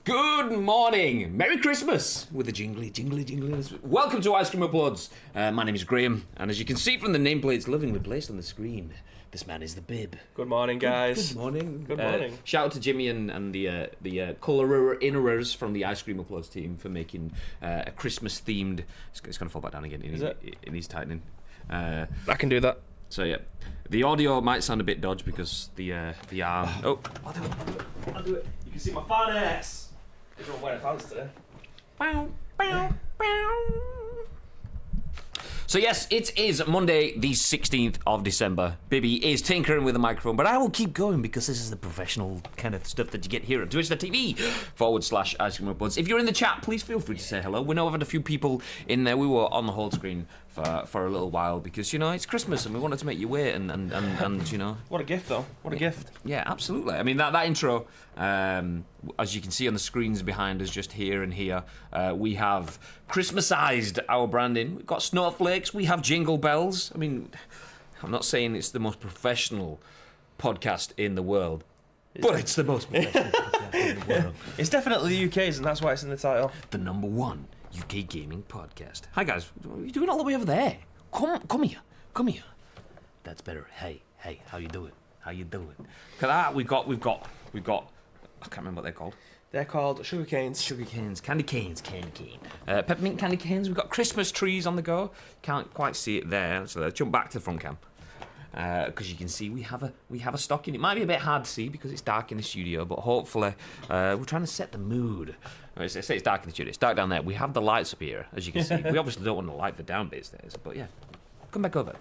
Good morning, Merry Christmas with a jingly. Welcome to Ice Cream Uploads. My name is Graham, and as you can see from the nameplates lovingly placed on the screen, this man is the Bib. Good morning, guys. Good morning. Good morning. Shout out to Jimmy and the colour-innerers from the Ice Cream Uploads team for making a Christmas-themed... It's going to fall back down again. It needs tightening. I can do that. So yeah, the audio might sound a bit dodgy because the arm... Oh, I'll do it. You can see my fat ass. I don't wear pants today. So yes, it is Monday the 16th of December. Bibby is tinkering with the microphone, but I will keep going because this is the professional kind of stuff that you get here at Twitch.tv/Ice Cream Uploads. If you're in the chat, please feel free to say hello. We know I've had a few people in there. We were on the whole screen for a little while because, you know, it's Christmas and we wanted to make you wait and you know. What a gift, though. What a gift. Yeah, absolutely. I mean, that intro, as you can see on the screens behind us just here and here, we have Christmasized our branding. We've got snowflakes. We have jingle bells. I mean, I'm not saying it's the most professional podcast in the world, but it's the most professional podcast in the world. It's definitely the UK's, and that's why it's in the title. The number one UK gaming podcast. Hi guys, what are you doing all the way over there? Come here. That's better. Hey, how you doing? We've got. I can't remember what they're called. They're called sugar canes. Candy canes. Peppermint candy canes. We've got Christmas trees on the go. Can't quite see it there, so let's jump back to the front cam. Because you can see we have a stocking. It might be a bit hard to see because it's dark in the studio, but hopefully we're trying to set the mood. I say it's dark in the studio. It's dark down there. We have the lights up here, as you can see. We obviously don't want to light the down bits there, but yeah. Come back over.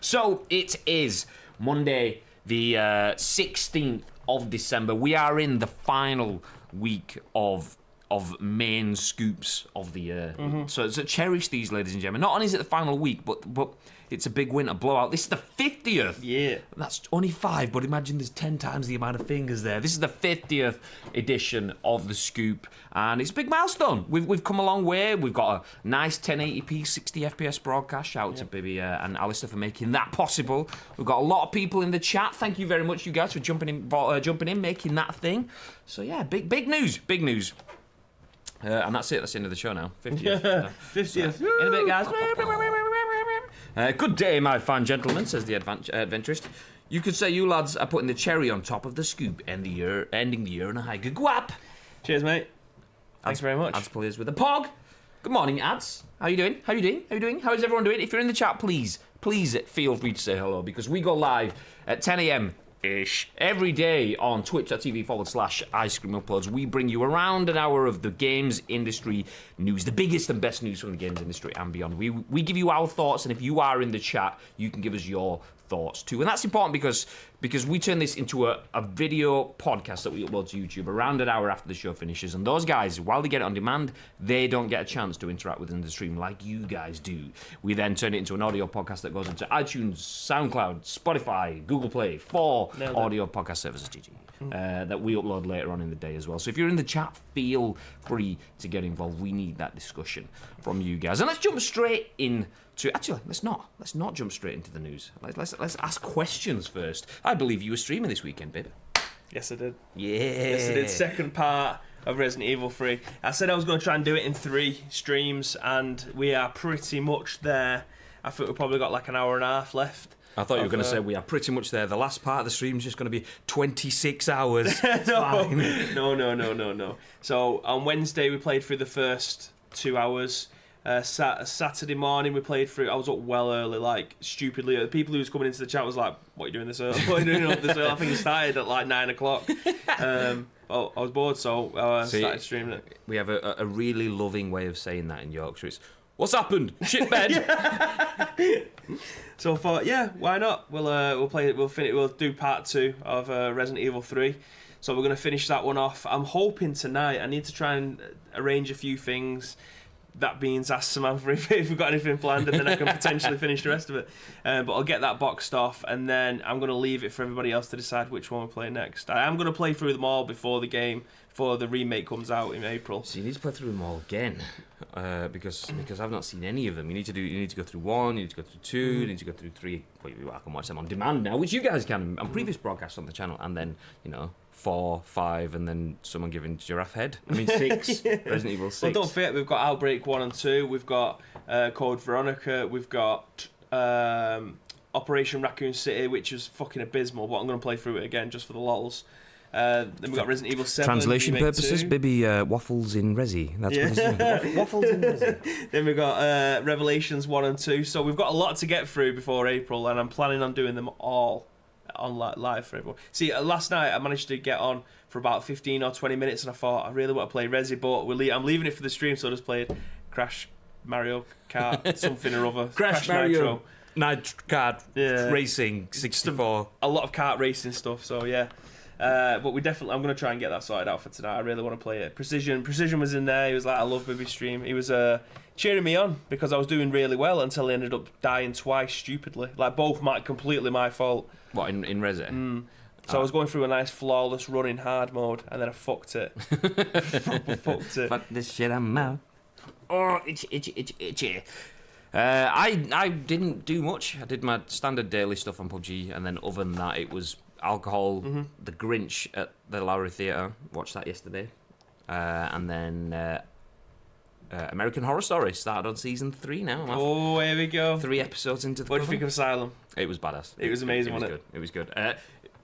So it is Monday, the 16th of December. We are in the final week of main scoops of the year. Mm-hmm. So cherish these, ladies and gentlemen. Not only is it the final week, but it's a big winter blowout. This is the 50th. Yeah. That's only 5, but imagine there's 10 times the amount of fingers there. This is the 50th edition of the Scoop, and it's a big milestone. We've come a long way. We've got a nice 1080p, 60 FPS broadcast. Shout out to Bibby and Alistair for making that possible. We've got a lot of people in the chat. Thank you very much, you guys, for jumping in, making that thing. So yeah, big news. And that's it. That's the end of the show now. 50th. 50th. So, in a bit, guys. Good day, my fine gentlemen, says the adventurist. You could say you lads are putting the cherry on top of the Scoop, ending the year on a high. Good guap. Cheers, mate. Thanks very much. Ads players with a pog. Good morning, Ads. How you doing? How is everyone doing? If you're in the chat, please feel free to say hello because we go live at 10 a.m. every day on Twitch.tv/Ice Cream Uploads. We bring you around an hour of the games industry news, the biggest and best news from the games industry and beyond. We give you our thoughts, and if you are in the chat, you can give us your thoughts too. And that's important because we turn this into a video podcast that we upload to YouTube around an hour after the show finishes. And those guys, while they get it on demand, they don't get a chance to interact with in the stream like you guys do. We then turn it into an audio podcast that goes into iTunes, SoundCloud, Spotify, Google Play, 4 audio podcast services, that we upload later on in the day as well. So if you're in the chat, feel free to get involved. We need that discussion from you guys. And let's jump straight into... Actually, let's not jump straight into the news. Let's ask questions first. I believe you were streaming this weekend, babe. Yes, I did. Yeah. Yes, I did. Second part of Resident Evil 3. I said I was going to try and do it in 3 streams, and we are pretty much there. I think we've probably got like an hour and a half left. I thought you were going to say we are pretty much there. The last part of the stream is just going to be 26 hours. No. So on Wednesday we played through the first 2 hours. Saturday morning we played through. I was up well early, like stupidly. The people who was coming into the chat was like, "What are you doing this early? What are you doing up this early?" I think it started at like 9 o'clock. I was bored, so I started streaming it. We have a really loving way of saying that in Yorkshire. It's, "What's happened? Shit bed." So I thought, yeah, why not? We'll play it. We'll do part 2 of Resident Evil 3. So we're gonna finish that one off. I'm hoping tonight. I need to try and arrange a few things. That means ask Samantha if we've got anything planned, and then I can potentially finish the rest of it. But I'll get that boxed off, and then I'm going to leave it for everybody else to decide which one we're playing next. I am going to play through them all before the remake comes out in April. So you need to play through them all again, because I've not seen any of them. You need to go through 1, you need to go through 2, you need to go through 3. Well, I can watch them on demand now, which you guys can on previous broadcasts on the channel, and then 4, 5, and then someone giving giraffe head. I mean 6. Resident Evil 6. Well, don't forget we've got Outbreak 1 and 2. We've got Code Veronica. We've got Operation Raccoon City, which is fucking abysmal, but I'm going to play through it again just for the lols. Then we've got Resident Evil 7. Translation Remake purposes, 2. Bibby waffles in Resi. That's what it's doing. Waffles in Resi. Then we've got Revelations 1 and 2. So we've got a lot to get through before April, and I'm planning on doing them all on live for everyone. See, last night I managed to get on for about 15 or 20 minutes, and I thought I really want to play Resi, but I'm leaving it for the stream, so I just played Crash Mario Kart something or other. Crash Mario Kart Racing 64. A lot of kart racing stuff, so yeah. But I'm going to try and get that sorted out for tonight. I really want to play it. Precision was in there. He was like, I love Bibby's stream. He was cheering me on because I was doing really well until I ended up dying twice stupidly. Like both completely my fault. What, in Resi? So I was going through a nice flawless running hard mode, and then I fucked it. Fucked it. Fuck this shit, I'm out. Oh, itchy. I didn't do much. I did my standard daily stuff on PUBG, and then other than that, it was alcohol, The Grinch at the Lowry Theatre. Watched that yesterday. And then American Horror Story started on season 3 now. Oh, here we go. 3 episodes into the What do you think of Asylum? It was badass. It was amazing, wasn't it? It was good.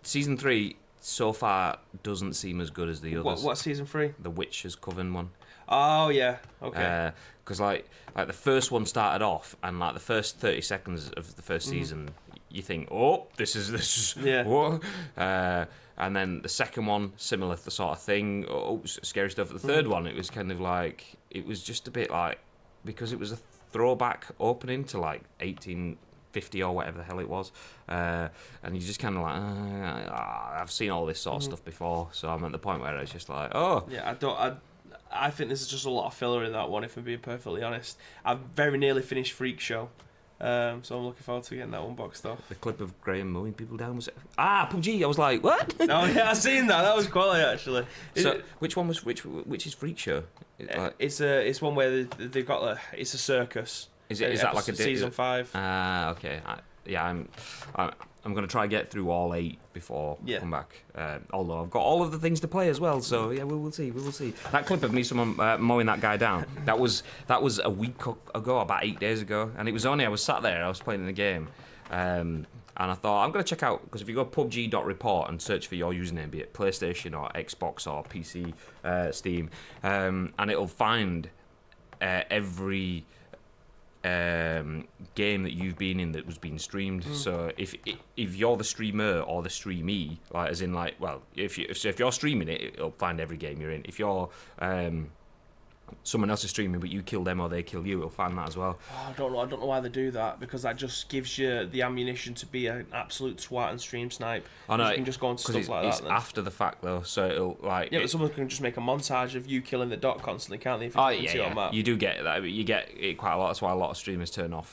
Season 3 so far doesn't seem as good as the others. What's season 3? The Witch's Coven one. Oh yeah, okay. Because like the first one started off, and like the first 30 seconds of the first season, you think, oh, this is yeah. What? And then the second one, similar sort of thing. Oh, scary stuff. The third one, it was kind of like, it was just a bit like, because it was a throwback opening to like 1850 or whatever the hell it was, and you just kind of like, I've seen all this sort of stuff before, so I'm at the point where it's just like, oh yeah, I think there's just a lot of filler in that one, if I'm being perfectly honest. I've very nearly finished Freak Show, so I'm looking forward to getting that one boxed off. The clip of Graham mowing people down was PUBG. I was like, what? Oh yeah, I've seen that. That was quality actually. So which one was which is Freak Show? It's one where they've got it's a circus. Is that like a season 5? Okay. I'm going to try and get through all 8 before I come back. Although I've got all of the things to play as well, so yeah, we'll see. That clip of me someone mowing that guy down, that was a week ago, about 8 days ago, and it was only I was sat there, I was playing the game, and I thought I'm going to check out, because if you go PUBG.report and search for your username, be it PlayStation or Xbox or PC, Steam, and it'll find every game that you've been in that was being streamed. So if you're the streamer or the streamee, like as in like, well, if you're streaming it, it'll find every game you're in. If you're someone else is streaming but you kill them or they kill you, it'll find that as well. I don't know why they do that, because that just gives you the ammunition to be an absolute twat and stream snipe. I know, you can just go on to stuff like that. It's after the fact though, so it'll like but someone can just make a montage of you killing the dot constantly, can't they? You do get that. You get it quite a lot. That's why a lot of streamers turn on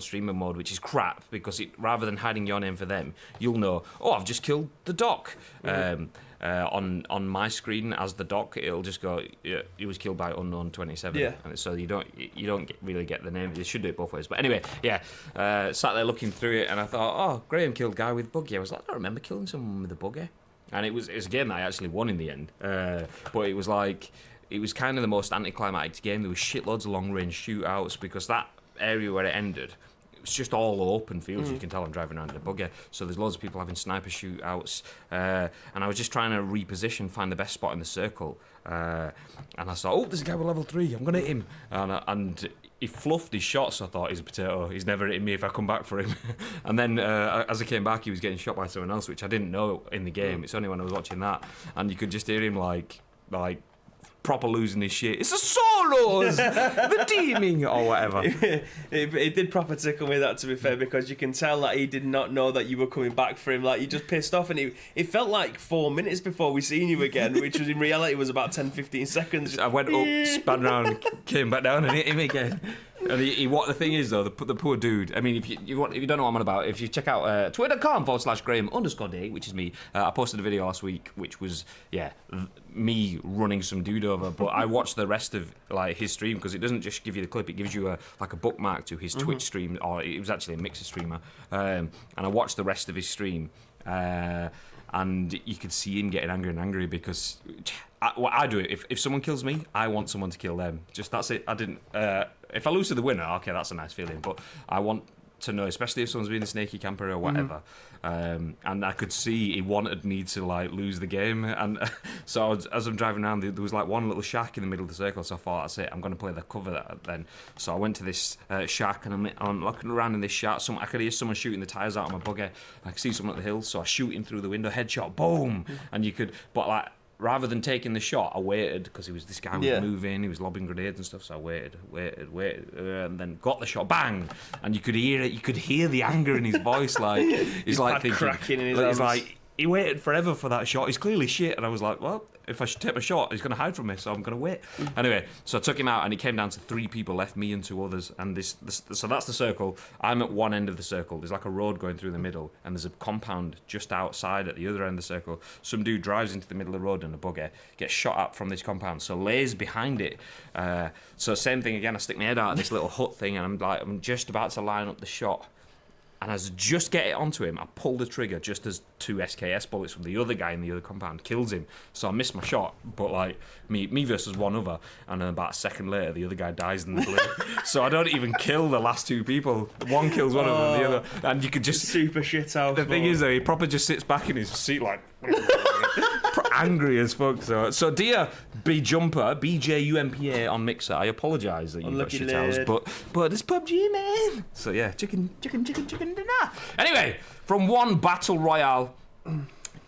streamer mode, which is crap, because rather than hiding your name for them, you'll know, oh, I've just killed the doc. On my screen as the doc, it'll just go, he was killed by unknown 27. Yeah. And so you don't really get the name. They should do it both ways. But anyway, sat there looking through it, and I thought, oh, Graham killed guy with buggy. I was like, I don't remember killing someone with a buggy. And it was a game that I actually won in the end. But it was like, it was kind of the most anticlimactic game. There was shitloads of long range shootouts, because that area where it ended, it's just all open fields. You can tell I'm driving around in a buggy, so there's loads of people having sniper shootouts, and I was just trying to reposition, find the best spot in the circle, and I saw, oh, there's a guy with level 3, I'm gonna hit him, and he fluffed his shots. I thought, he's a potato, he's never hitting me if I come back for him. And then as I came back, he was getting shot by someone else, which I didn't know in the game. It's only when I was watching that, and you could just hear him like proper losing his shit. It's the solos, the teaming, or whatever. It did proper tickle me, that, to be fair, because you can tell that he did not know that you were coming back for him. Like, you just pissed off, and it felt like 4 minutes before we seen you again, which was in reality was about 10-15 seconds. I went up, span around, came back down, and hit him again. And what the thing is though, the poor dude. I mean, if you don't know what I'm on about, if you check out twitter.com/Graham_day, which is me, I posted a video last week, which was me running some dude over. But I watched the rest of like his stream, because it doesn't just give you the clip; it gives you a bookmark to his Twitch stream, or it was actually a Mixer streamer. And I watched the rest of his stream. and you could see him getting angry and angry because what I do, if someone kills me, I want someone to kill them. Just that's it. I didn't. If I lose to the winner, okay, that's a nice feeling. But I want to know, especially if someone's being a snaky camper or whatever. And I could see he wanted me to like lose the game, and so as I'm driving around, there was like one little shack in the middle of the circle. So I thought, that's it, I'm going to play the cover then. So I went to this shack, and I'm looking around in this shack. I could hear someone shooting the tires out of my buggy. I could see someone at the hill, so I shoot him through the window, headshot, boom, and you could, but like. Rather than taking the shot, I waited because this guy was moving, he was lobbing grenades and stuff. So I waited, and then got the shot, bang, and you could hear it. You could hear the anger in his voice, like he's like thinking, cracking in his he's like he waited forever for that shot. He's clearly shit, and I was like, well, if I should take my shot, he's going to hide from me, so I'm going to wait. Anyway, so I took him out, and it came down to 3 people left, me and 2 others, and so that's the circle. I'm at one end of the circle. There's like a road going through the middle, and there's a compound just outside at the other end of the circle. Some dude drives into the middle of the road in a buggy, gets shot at from this compound, so lays behind it. So same thing again. I stick my head out of this little hut thing, and I'm just about to line up the shot. And as I just get it onto him, I pull the trigger just as 2 SKS bullets from the other guy in the other compound kills him. So I missed my shot, but like me versus one other, and then about a second later, the other guy dies in the blue. So I don't even kill the last 2 people. One kills one of them, and the other, and you could just super shit out. The thing is, though, he proper just sits back in his seat like. Angry as fuck. So dear B Jumper, BJUMPA on Mixer, I apologise that you've got shit hours, but it's PUBG, man. So yeah, chicken dinner. Anyway, from one battle royale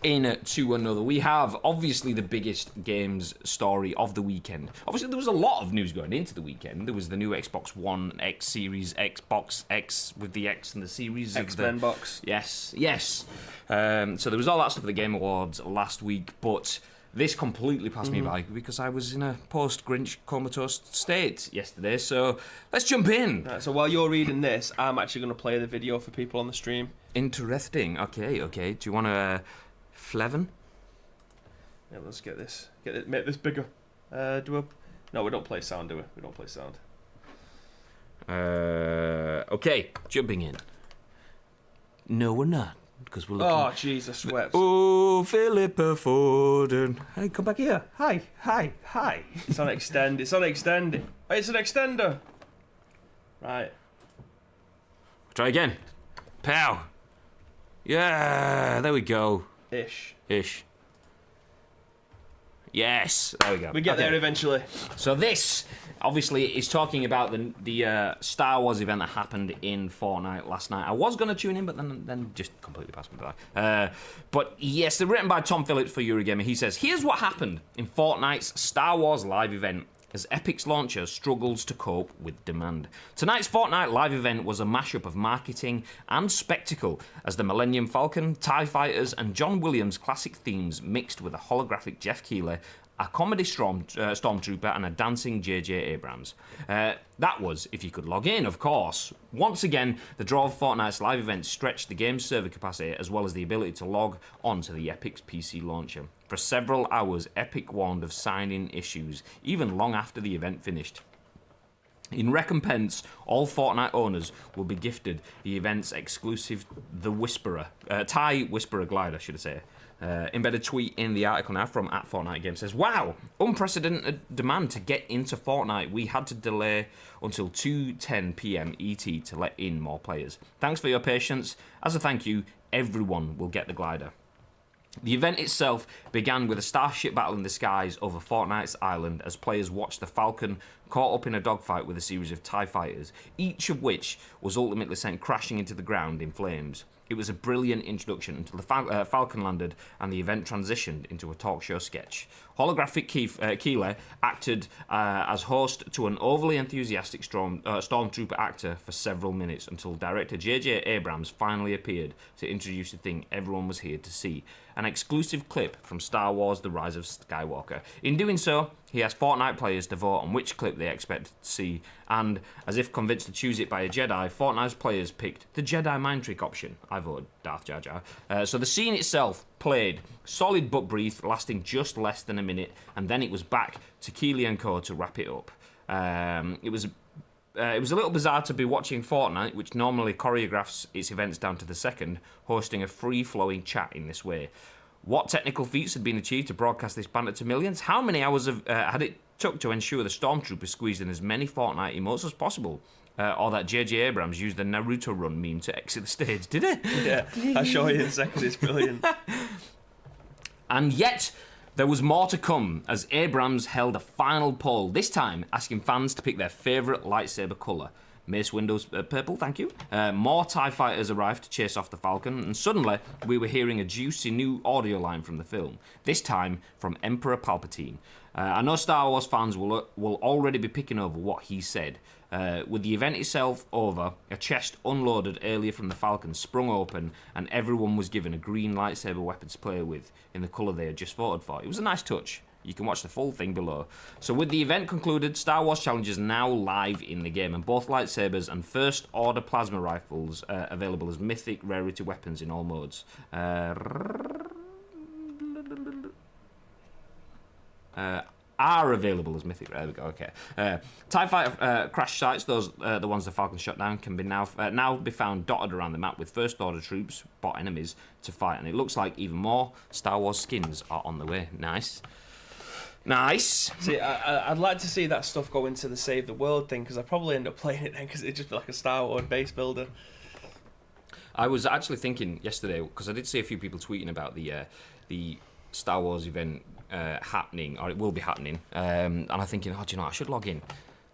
into another, we have obviously the biggest games story of the weekend. Obviously, there was a lot of news going into the weekend. There was the new Xbox One X Series, Xbox X with the X and the Series. X-Men box. Yes. So there was all that stuff at the Game Awards last week, but this completely passed me by because I was in a post-Grinch comatose state yesterday. So let's jump in. Right, so while you're reading this, I'm actually going to play the video for people on the stream. Interesting. Okay. Do you want to... Fleven? Yeah, let's get this. Make this bigger. No, we don't play sound, do we? We don't play sound. Okay, jumping in. No, we're not, because we're looking... Oh, Jesus, sweats. Oh, Philippa Foden. Hey, come back here. Hi. It's on extend. It's an extender. Right. Try again. Pow. Yeah, there we go. Ish. Yes, there we go. We get there eventually. So this, obviously, is talking about the Star Wars event that happened in Fortnite last night. I was going to tune in, but then just completely passed me by. But yes, they're written by Tom Phillips for Eurogamer. He says, here's what happened in Fortnite's Star Wars live event as Epic's launcher struggles to cope with demand. Tonight's Fortnite live event was a mashup of marketing and spectacle as the Millennium Falcon, TIE Fighters and John Williams' classic themes mixed with a holographic Jeff Keighley, a comedy stormtrooper and a dancing J.J. Abrams. That was if you could log in, of course. Once again, the draw of Fortnite's live event stretched the game's server capacity as well as the ability to log onto the Epic's PC launcher. For several hours, Epic warned of sign-in issues, even long after the event finished. In recompense, all Fortnite owners will be gifted the event's exclusive TIE Whisperer glider, should I say. Embedded tweet in the article now from @FortniteGame says, wow, unprecedented demand to get into Fortnite. We had to delay until 2:10 p.m. ET to let in more players. Thanks for your patience. As a thank you, everyone will get the glider. The event itself began with a starship battle in the skies over Fortnite's island as players watched the Falcon caught up in a dogfight with a series of TIE fighters, each of which was ultimately sent crashing into the ground in flames. It was a brilliant introduction until the Falcon landed and the event transitioned into a talk show sketch. Holographic Keighley acted as host to an overly enthusiastic stormtrooper actor for several minutes until director J.J. Abrams finally appeared to introduce the thing everyone was here to see, an exclusive clip from Star Wars The Rise of Skywalker. In doing so, he asked Fortnite players to vote on which clip they expected to see, and, as if convinced to choose it by a Jedi, Fortnite's players picked the Jedi mind trick option. I voted Darth Jar Jar. So the scene itself played, solid but brief, lasting just less than a minute, and then it was back to Keighley and Co. to wrap it up. It was a little bizarre to be watching Fortnite, which normally choreographs its events down to the second, hosting a free-flowing chat in this way. What technical feats had been achieved to broadcast this banter to millions? How many hours had it took to ensure the Stormtroopers squeezed in as many Fortnite emotes as possible? Or that J.J. Abrams used the Naruto run meme to exit the stage, did it? Yeah, I'll show you in a second, it's brilliant. And yet, there was more to come as Abrams held a final poll, this time asking fans to pick their favourite lightsaber colour. Mace Windu's purple, thank you. More TIE fighters arrived to chase off the Falcon, and suddenly we were hearing a juicy new audio line from the film, this time from Emperor Palpatine. I know Star Wars fans will already be picking over what he said. With the event itself over, a chest unloaded earlier from the Falcon sprung open, and everyone was given a green lightsaber weapon to play with in the colour they had just voted for. It was a nice touch. You can watch the full thing below. So with the event concluded, Star Wars Challenge is now live in the game, and both lightsabers and First Order plasma rifles are available as mythic rarity weapons in all modes. Are available as mythic. There we go. Okay. TIE Fighter crash sites, those the ones the Falcon shot down, can be now be found dotted around the map with First Order troops, bot enemies, to fight, and it looks like even more Star Wars skins are on the way. Nice. See, I'd like to see that stuff go into the Save the World thing, because I'd probably end up playing it then, because it'd just be like a Star Wars base builder. I was actually thinking yesterday, because I did see a few people tweeting about the Star Wars event happening, or it will be happening, and I'm thinking, do you know what, I should log in,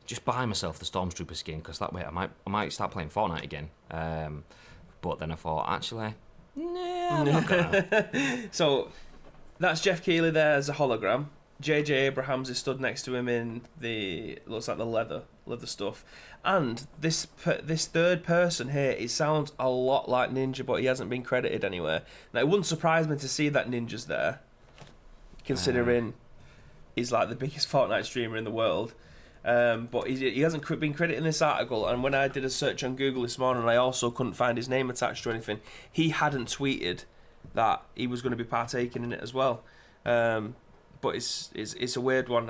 just buy myself the Stormtrooper skin, because that way I might start playing Fortnite again. But then I thought, actually, nah, I'm not gonna. So that's Jeff Keighley there as a hologram. J.J. Abrams is stood next to him in looks like the leather stuff, and this third person here, it sounds a lot like Ninja, but he hasn't been credited anywhere. Now it wouldn't surprise me to see that Ninja's there, considering he's like the biggest Fortnite streamer in the world. But he hasn't been credited in this article, and when I did a search on Google this morning, I also couldn't find his name attached to anything. He hadn't tweeted that he was going to be partaking in it as well. But it's a weird one.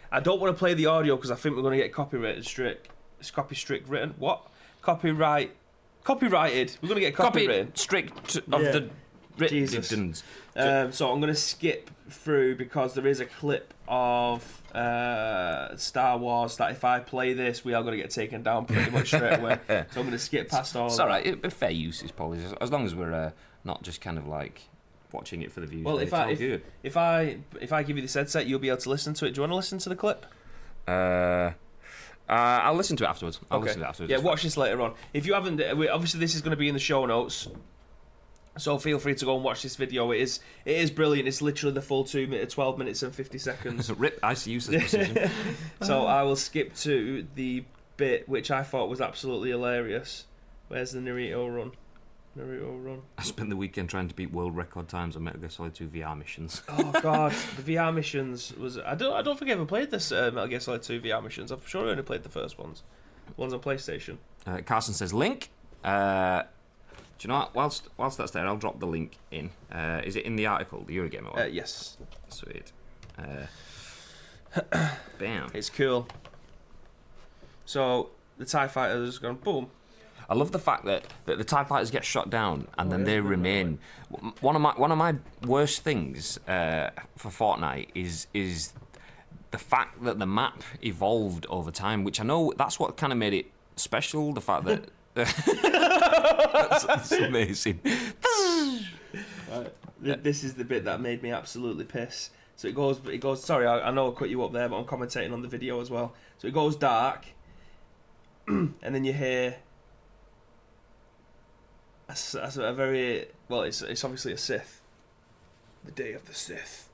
I don't want to play the audio because I think we're going to get copyrighted strict. It's copyrighted written. What? Copyrighted. We're going to get copyrighted. Strict of the written. So I'm going to skip through because there is a clip of Star Wars that if I play this, we are going to get taken down pretty much straight away. So I'm going to skip past all. It's all right. Fair use is probably as long as we're not just kind of like watching it for the views. Well, if I give you this headset, you'll be able to listen to it. Do you want to listen to the clip? I'll listen to it afterwards. Yeah, watch this later on. If you haven't, obviously this is going to be in the show notes, so feel free to go and watch this video. It is brilliant. It's literally the full 12 minutes and 50 seconds. Rip, I see useless precision. So I will skip to the bit which I thought was absolutely hilarious. Where's the Naruto run? I spent the weekend trying to beat world record times on Metal Gear Solid 2 VR missions. Oh god, the VR missions was. I don't think I ever played this Metal Gear Solid 2 VR missions. I'm sure I only played the first ones on PlayStation. Carson says link. Do you know what? Whilst that's there, I'll drop the link in. Is it in the article, the Eurogamer one? Yes. Sweet. Bam. It's cool. So the TIE fighter has gone boom. I love the fact that the TIE fighters get shot down and then they remain. One of my worst things for Fortnite is the fact that the map evolved over time, which I know that's what kind of made it special. The fact that that's amazing. Right. This is the bit that made me absolutely piss. So it goes. Sorry, I know I cut you up there, but I'm commentating on the video as well. So it goes dark, and then you hear. A very well. It's obviously a Sith. The day of the Sith.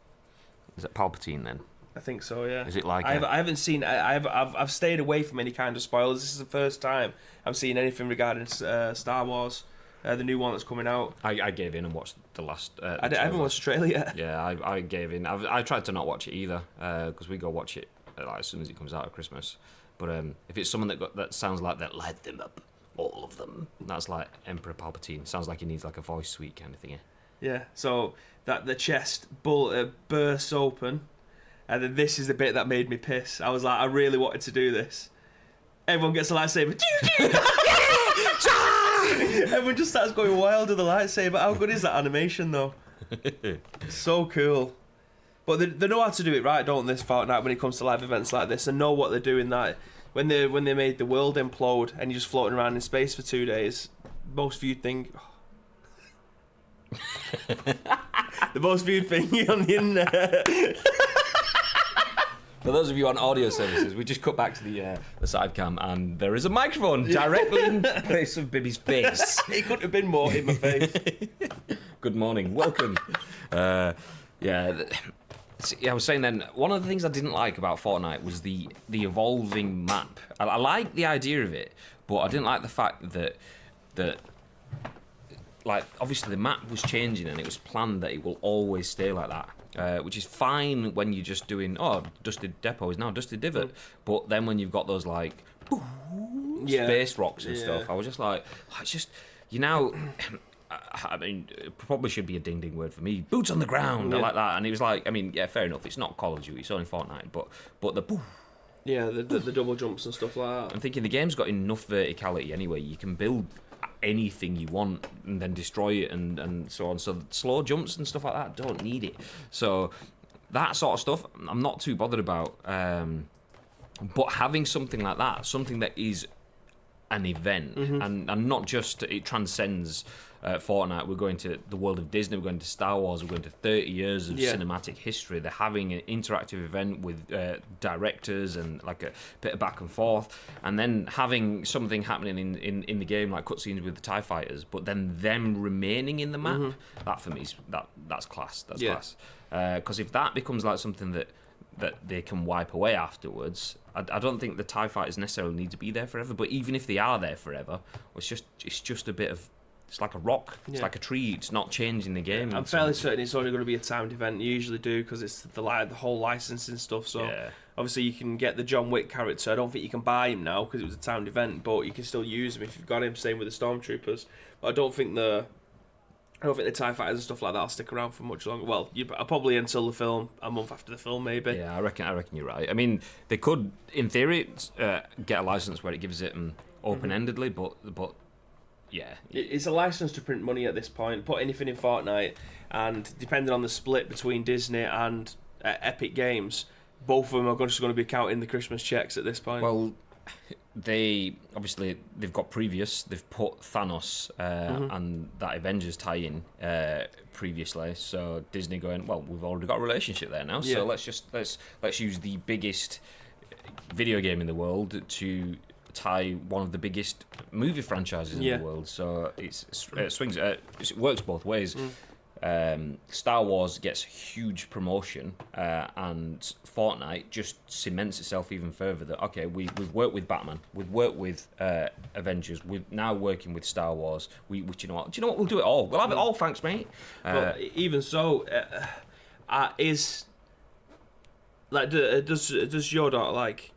Is it Palpatine then? I think so. Yeah. Is it like? I haven't seen. I've stayed away from any kind of spoilers. This is the first time I'm seeing anything regarding Star Wars, the new one that's coming out. I gave in and watched the last. I haven't watched the trailer yet. Yeah, I gave in. I tried to not watch it either because we go watch it as soon as it comes out at Christmas. But if it's someone that sounds like that, light them up. All of them. That's like Emperor Palpatine. Sounds like he needs like a voice suite kind of thing. Yeah. So that the chest bursts open, and then this is the bit that made me piss. I was like, I really wanted to do this. Everyone gets a lightsaber. Everyone just starts going wild with the lightsaber. How good is that animation though? So cool. But they know how to do it right, don't they, Fortnite, when it comes to live events like this, and know what they're doing. That when they made the world implode and you're just floating around in space for 2 days, most viewed thing. The most viewed thing on the internet. For those of you on audio services, we just cut back to the side cam, and there is a microphone directly in place of Bibby's face. It couldn't have been more in my face. Good morning, welcome. I was saying then, one of the things I didn't like about Fortnite was the evolving map. I like the idea of it, but I didn't like the fact that like, obviously the map was changing and it was planned that it will always stay like that. Which is fine when you're just doing, Dusted Depot is now Dusted Divot. But then when you've got those, like, space rocks and stuff, I was just like, it's just, I mean, it probably should be a ding-ding word for me. Boots on the ground, I like that. And it was like, I mean, yeah, fair enough, it's not Call of Duty, it's only Fortnite, but the poof. Yeah, the double jumps and stuff like that. I'm thinking the game's got enough verticality anyway, you can build anything you want and then destroy it and so on. So slow jumps and stuff like that, don't need it. So that sort of stuff I'm not too bothered about. But having something like that, something that is an event and not just, it transcends Fortnite. We're going to the world of Disney, we're going to Star Wars, we're going to 30 years of cinematic history. They're having an interactive event with directors and like a bit of back and forth, and then having something happening in the game like cutscenes with the TIE fighters, but then them remaining in the map. That for me is that's class. That's class. Because if that becomes like something that they can wipe away afterwards, I don't think the TIE fighters necessarily need to be there forever. But even if they are there forever, it's just a bit of, it's like a rock, it's like a tree. It's not changing the game. I'm fairly certain it's only going to be a timed event. You usually do, because it's the whole licensing stuff. So obviously you can get the John Wick character. I don't think you can buy him now because it was a timed event, but you can still use him if you've got him. Same with the Stormtroopers. But I don't think the TIE fighters and stuff like that will stick around for much longer. Well, probably until the film, a month after the film, maybe. Yeah, I reckon you're right. I mean, they could, in theory, get a license where it gives it open-endedly, but yeah. It's a license to print money at this point. Put anything in Fortnite, and depending on the split between Disney and Epic Games, both of them are just going to be counting the Christmas checks at this point. Well, they've got previous. They've put Thanos and that Avengers tie-in previously. So Disney going, well, we've already got a relationship there now. So let's use the biggest video game in the world to tie one of the biggest movie franchises in the world. So it works both ways. Star Wars gets huge promotion, and Fortnite just cements itself even further. That okay, we've worked with Batman, we've worked with Avengers, we're now working with Star Wars. Do you know what? We'll do it all. We'll have it all. Thanks, mate. But even so, is like does your daughter like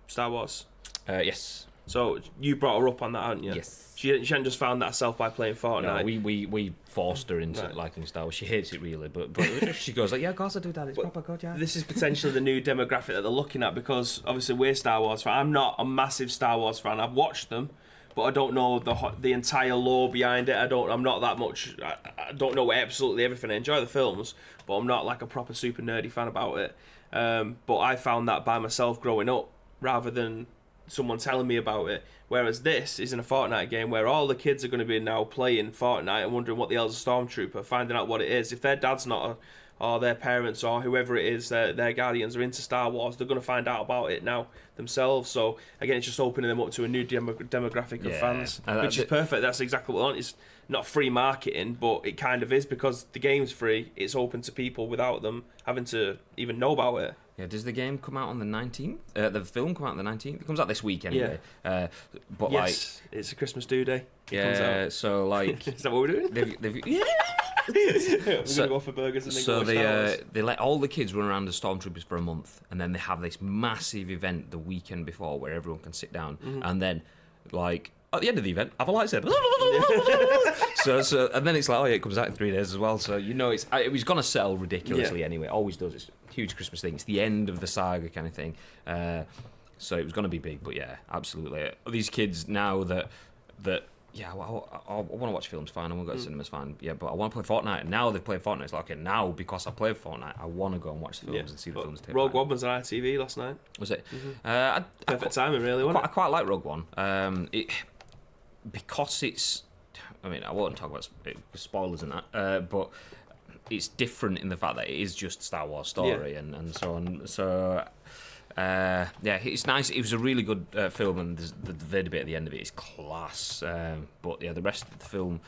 Star Wars? Yes. So you brought her up on that, haven't you? Yes. She hadn't just found that herself by playing Fortnite. No, we forced her into liking Star Wars. She hates it really, but she goes like, yeah, of course I do, Dad. It's proper good, yeah. This is potentially the new demographic that they're looking at, because obviously we're Star Wars fans. I'm not a massive Star Wars fan. I've watched them, but I don't know the entire lore behind it. I'm not that much. I don't know absolutely everything. I enjoy the films, but I'm not like a proper super nerdy fan about it. But I found that by myself growing up, rather than someone telling me about it. Whereas this is in a Fortnite game where all the kids are going to be now playing Fortnite and wondering what the hell's a Stormtrooper, finding out what it is. If their dad's not, or their parents, or whoever it is, their guardians are into Star Wars, they're going to find out about it now themselves. So again, it's just opening them up to a new demographic of fans, which is perfect. That's exactly what I want. It's not free marketing, but it kind of is, because the game's free. It's open to people without them having to even know about it. Yeah, does the game come out on the 19th? The film come out on the 19th? It comes out this week anyway. But yes, it's a Christmas due day. So like... Is that what we're doing? We're going to go for burgers and then so they let all the kids run around as Stormtroopers for a month, and then they have this massive event the weekend before where everyone can sit down, and then like at the end of the event have a lightsaber. so and then it's like, it comes out in 3 days as well, so it was gonna sell ridiculously anyway. It always does. It's a huge Christmas thing. It's the end of the saga kind of thing, so it was gonna be big. But yeah, absolutely, these kids now that yeah, well, I want to watch films, fine. I want to go to cinemas, fine. Yeah, but I want to play Fortnite. And now they've played Fortnite. It's like, okay, now because I played Fortnite, I want to go and watch the films and see the films. Rogue One was on ITV last night. Was it? Perfect timing, really, wasn't I quite like Rogue One. Because it's... I mean, I won't talk about spoilers and that, but it's different in the fact that it is just a Star Wars story and so on. So... it's nice. It was a really good film, and the Vader bit at the end of it is class. But yeah, the rest of the film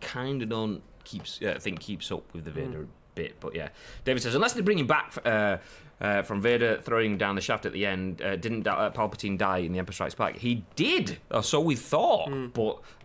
kind of don't keeps up with the Vader bit. But yeah, David says unless they bring him back from Vader throwing down the shaft at the end, didn't Palpatine die in The Empire Strikes Back? He did, or so we thought.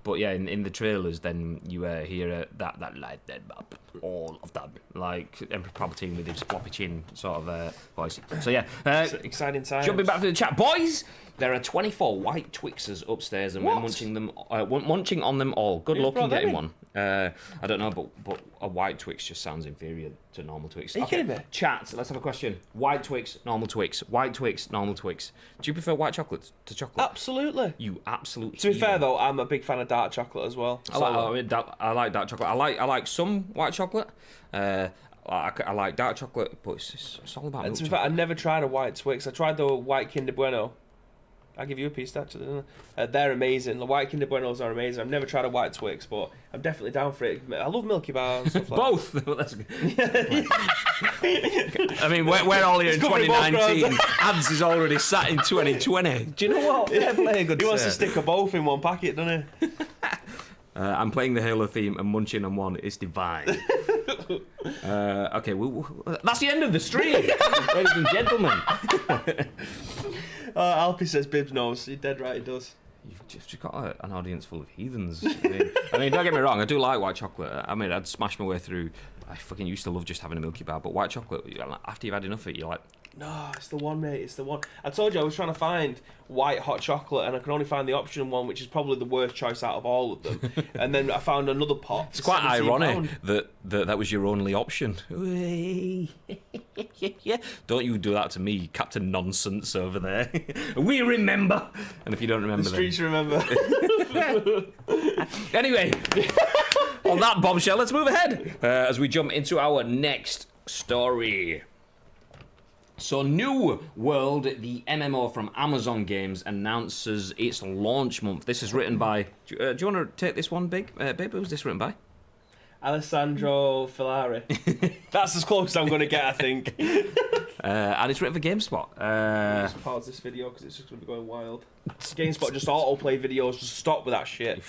But yeah, in the trailers, then you hear that light dead up, all of that, like Emperor Palpatine with his floppy chin sort of voice. So yeah, exciting times. Jumping back to the chat, boys. There are 24 white Twixers upstairs, and we're munching on them all. Good luck in getting one. I don't know, but a white Twix just sounds inferior to normal Twix. Are you kidding me? Chat, let's have a question. White Twix, normal Twix. White Twix, normal Twix. Do you prefer white chocolate to chocolate? Absolutely. You absolutely. To be fair though, I'm a big fan of dark chocolate as well. I like dark chocolate. I like some white chocolate. I like dark chocolate, but it's all about milk. To be fair, I never tried a white Twix. I tried the white Kinder Bueno. I'll give you a piece actually, didn't I? They're amazing. The white Kinder Buenos are amazing. I've never tried a white Twix, but I'm definitely down for it. I love Milky Bar and stuff like both. That. That's good. I mean, we're all here in 2019. Ads is already sat in 2020. Do you know what? Fair play, good he wants to stick a both in one packet, doesn't he? I'm playing the Halo theme and munching on one. It's divine. Okay, that's the end of the stream, ladies and gentlemen. Alfie says Bibbs knows. You're dead right, he does. You've just got an audience full of heathens. I mean, don't get me wrong, I do like white chocolate. I mean, I'd smash my way through. I fucking used to love just having a Milky Bar, but white chocolate, after you've had enough of it, you're like... No, it's the one, mate. It's the one. I told you I was trying to find white hot chocolate, and I could only find the option one, which is probably the worst choice out of all of them. And then I found another pot. It's quite ironic that was your only option. Don't you do that to me, Captain Nonsense over there. We remember. And if you don't remember, the streets remember. Anyway, on that bombshell, let's move ahead as we jump into our next story. So, New World, the MMO from Amazon Games, announces its launch month. This is written by... Do you want to take this one, Babe? Who's this written by? Alessandro Fillari. That's as close as I'm going to get, I think. And it's written for GameSpot. Just pause this video because it's just going to be going wild. GameSpot just autoplay videos. Just stop with that shit.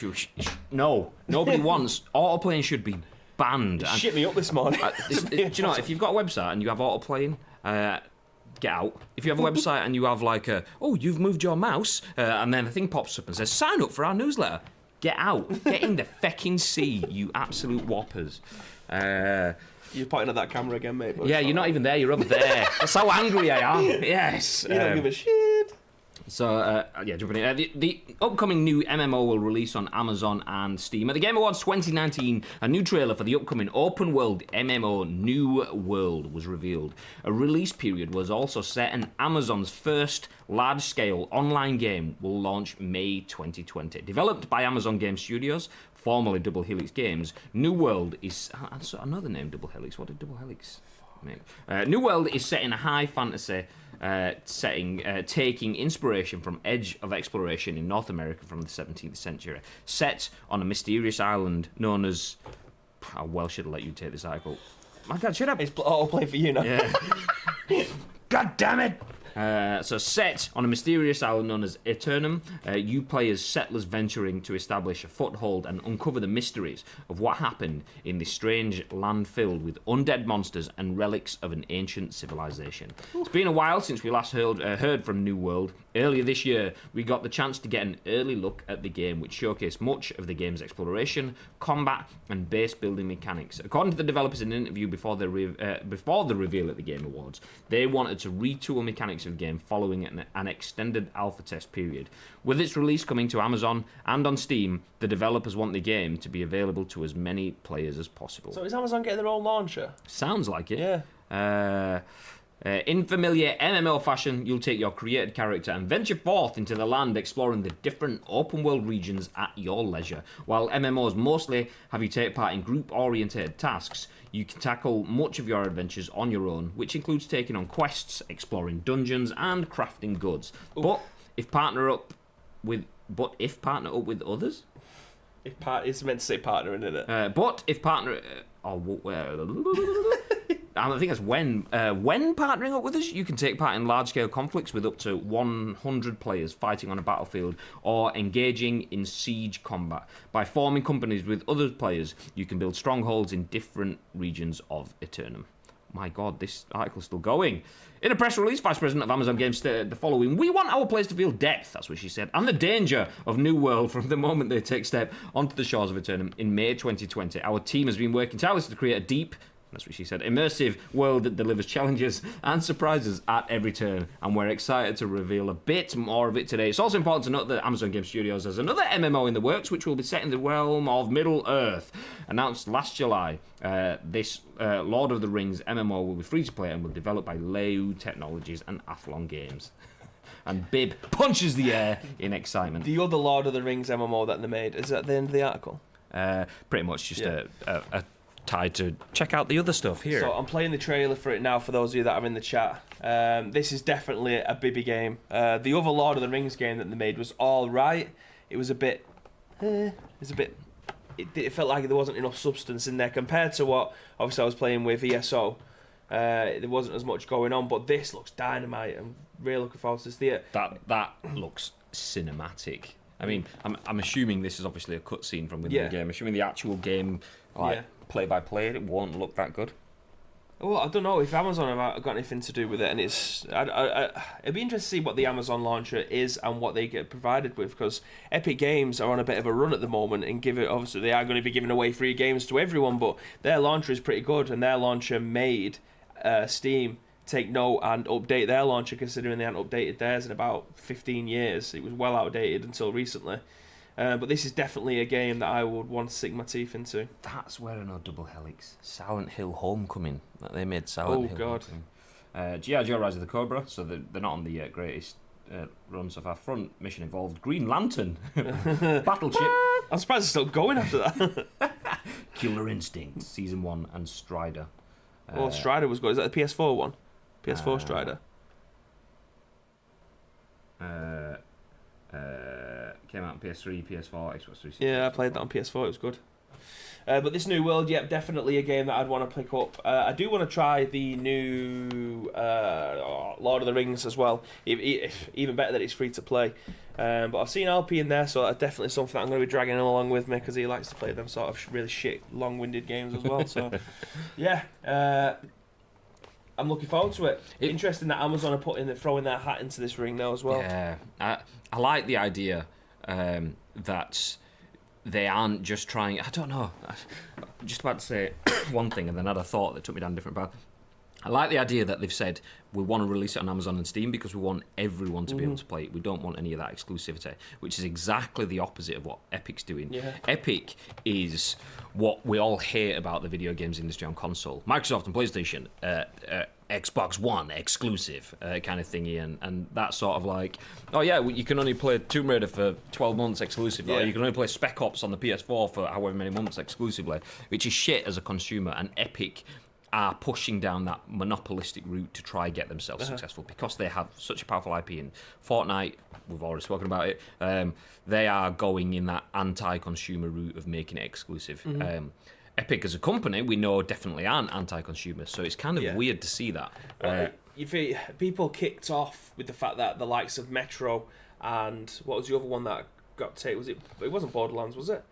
No, nobody wants... Autoplaying should be banned. Shit me up this morning. Do you know, if you've got a website and you have autoplaying... get out. If you have a website and you have like you've moved your mouse, and then a thing pops up and says, sign up for our newsletter. Get out. Get in the fecking sea, you absolute whoppers. You're pointing at that camera again, mate. Yeah, you're not even there, you're up there. That's how angry I am. Yes. You don't give a shit. So, jumping in. The upcoming new MMO will release on Amazon and Steam. At the Game Awards 2019, a new trailer for the upcoming open-world MMO New World was revealed. A release period was also set, and Amazon's first large-scale online game will launch May 2020. Developed by Amazon Game Studios, formerly Double Helix Games, New World is... another name, Double Helix. What did Double Helix make? New World is set in a high fantasy... setting, taking inspiration from Edge of Exploration in North America from the 17th century. Set on a mysterious island known as... How well should I let you take this article? My God, should I? It's autoplay for you now. Yeah. God damn it! So set on a mysterious island known as Eternum, you play as settlers venturing to establish a foothold and uncover the mysteries of what happened in this strange land filled with undead monsters and relics of an ancient civilization. It's been a while since we last heard from New World. Earlier this year, we got the chance to get an early look at the game, which showcased much of the game's exploration, combat, and base building mechanics. According to the developers in an interview before the reveal at the Game Awards, they wanted to retool mechanics of the game following an extended alpha test period. With its release coming to Amazon and on Steam, the developers want the game to be available to as many players as possible. So is Amazon getting their own launcher? Sounds like it. Yeah. In familiar MMO fashion, you'll take your created character and venture forth into the land, exploring the different open-world regions at your leisure. While MMOs mostly have you take part in group-oriented tasks, you can tackle much of your adventures on your own, which includes taking on quests, exploring dungeons, and crafting goods. Ooh. But if partner up with others, it's meant to say partner, isn't it? But if partner, I think that's when partnering up with us, you can take part in large-scale conflicts with up to 100 players fighting on a battlefield or engaging in siege combat. By forming companies with other players, you can build strongholds in different regions of Eternum. My God, this article's still going. In a press release, Vice President of Amazon Games stated the following: "We want our players to feel depth," that's what she said, "and the danger of New World from the moment they take step onto the shores of Eternum in May 2020. Our team has been working tirelessly to create a deep," that's what she said, "immersive world that delivers challenges and surprises at every turn, and we're excited to reveal a bit more of it today." It's also important to note that Amazon Game Studios has another MMO in the works, which will be set in the realm of Middle-earth. Announced last July, this Lord of the Rings MMO will be free-to-play and will be developed by Leu Technologies and Athlon Games. And Bib punches the air in excitement. The other Lord of the Rings MMO that they made, is that the end of the article? Pretty much just a tied to check out the other stuff here. So I'm playing the trailer for it now for those of you that are in the chat. This is definitely a Bibby game. The other Lord of the Rings game that they made was all right. It was a bit... It felt like there wasn't enough substance in there compared to what obviously I was playing with ESO. There wasn't as much going on, but this looks dynamite. I'm really looking forward to this. That looks cinematic. I mean, I'm assuming this is obviously a cutscene from within the game. Assuming the actual game, play by play, it won't look that good. Well, I don't know if Amazon have got anything to do with it, and it'd be interesting to see what the Amazon launcher is and what they get provided with, because Epic Games are on a bit of a run at the moment, and obviously they are going to be giving away free games to everyone, but their launcher is pretty good, and their launcher made Steam take note and update their launcher, considering they hadn't updated theirs in about 15 years. It was well outdated until recently. But this is definitely a game that I would want to sink my teeth into. That's where I know Double Helix. Silent Hill Homecoming. That they made Silent Hill. God. G.I. Joe Rise of the Cobra, so they're not on the greatest run so far. Front mission involved Green Lantern. Battleship. I'm surprised it's still going after that. Killer Instinct, Season 1, and Strider. Strider was good. Is that the PS4 one? PS4 Strider. Came out on PS3, PS4, Xbox 360. Yeah, I played that on PS4. It was good. But this New World, definitely a game that I'd want to pick up. I do want to try the new Lord of the Rings as well. Even better that it's free to play. But I've seen LP in there, so that's definitely something that I'm going to be dragging him along with me, because he likes to play them sort of really shit, long-winded games as well. So, I'm looking forward to it. Interesting that Amazon are throwing their hat into this ring now as well. Yeah, I like the idea that they aren't just trying... I don't know. I'm just about to say one thing and then had a thought that took me down a different path. I like the idea that they've said we want to release it on Amazon and Steam because we want everyone to be able to play it. We don't want any of that exclusivity, which is exactly the opposite of what Epic's doing. Yeah. Epic is what we all hate about the video games industry on console. Microsoft and PlayStation, Xbox One exclusive kind of thingy, and that sort of like, oh yeah, you can only play Tomb Raider for 12 months exclusively, or you can only play Spec Ops on the PS4 for however many months exclusively, which is shit as a consumer, and Epic are pushing down that monopolistic route to try get themselves successful because they have such a powerful IP in Fortnite. We've already spoken about it. They are going in that anti-consumer route of making it exclusive. Epic as a company, we know definitely aren't anti-consumer, so it's kind of weird to see that. People kicked off with the fact that the likes of Metro and what was the other one that got taken? It wasn't Borderlands, was it?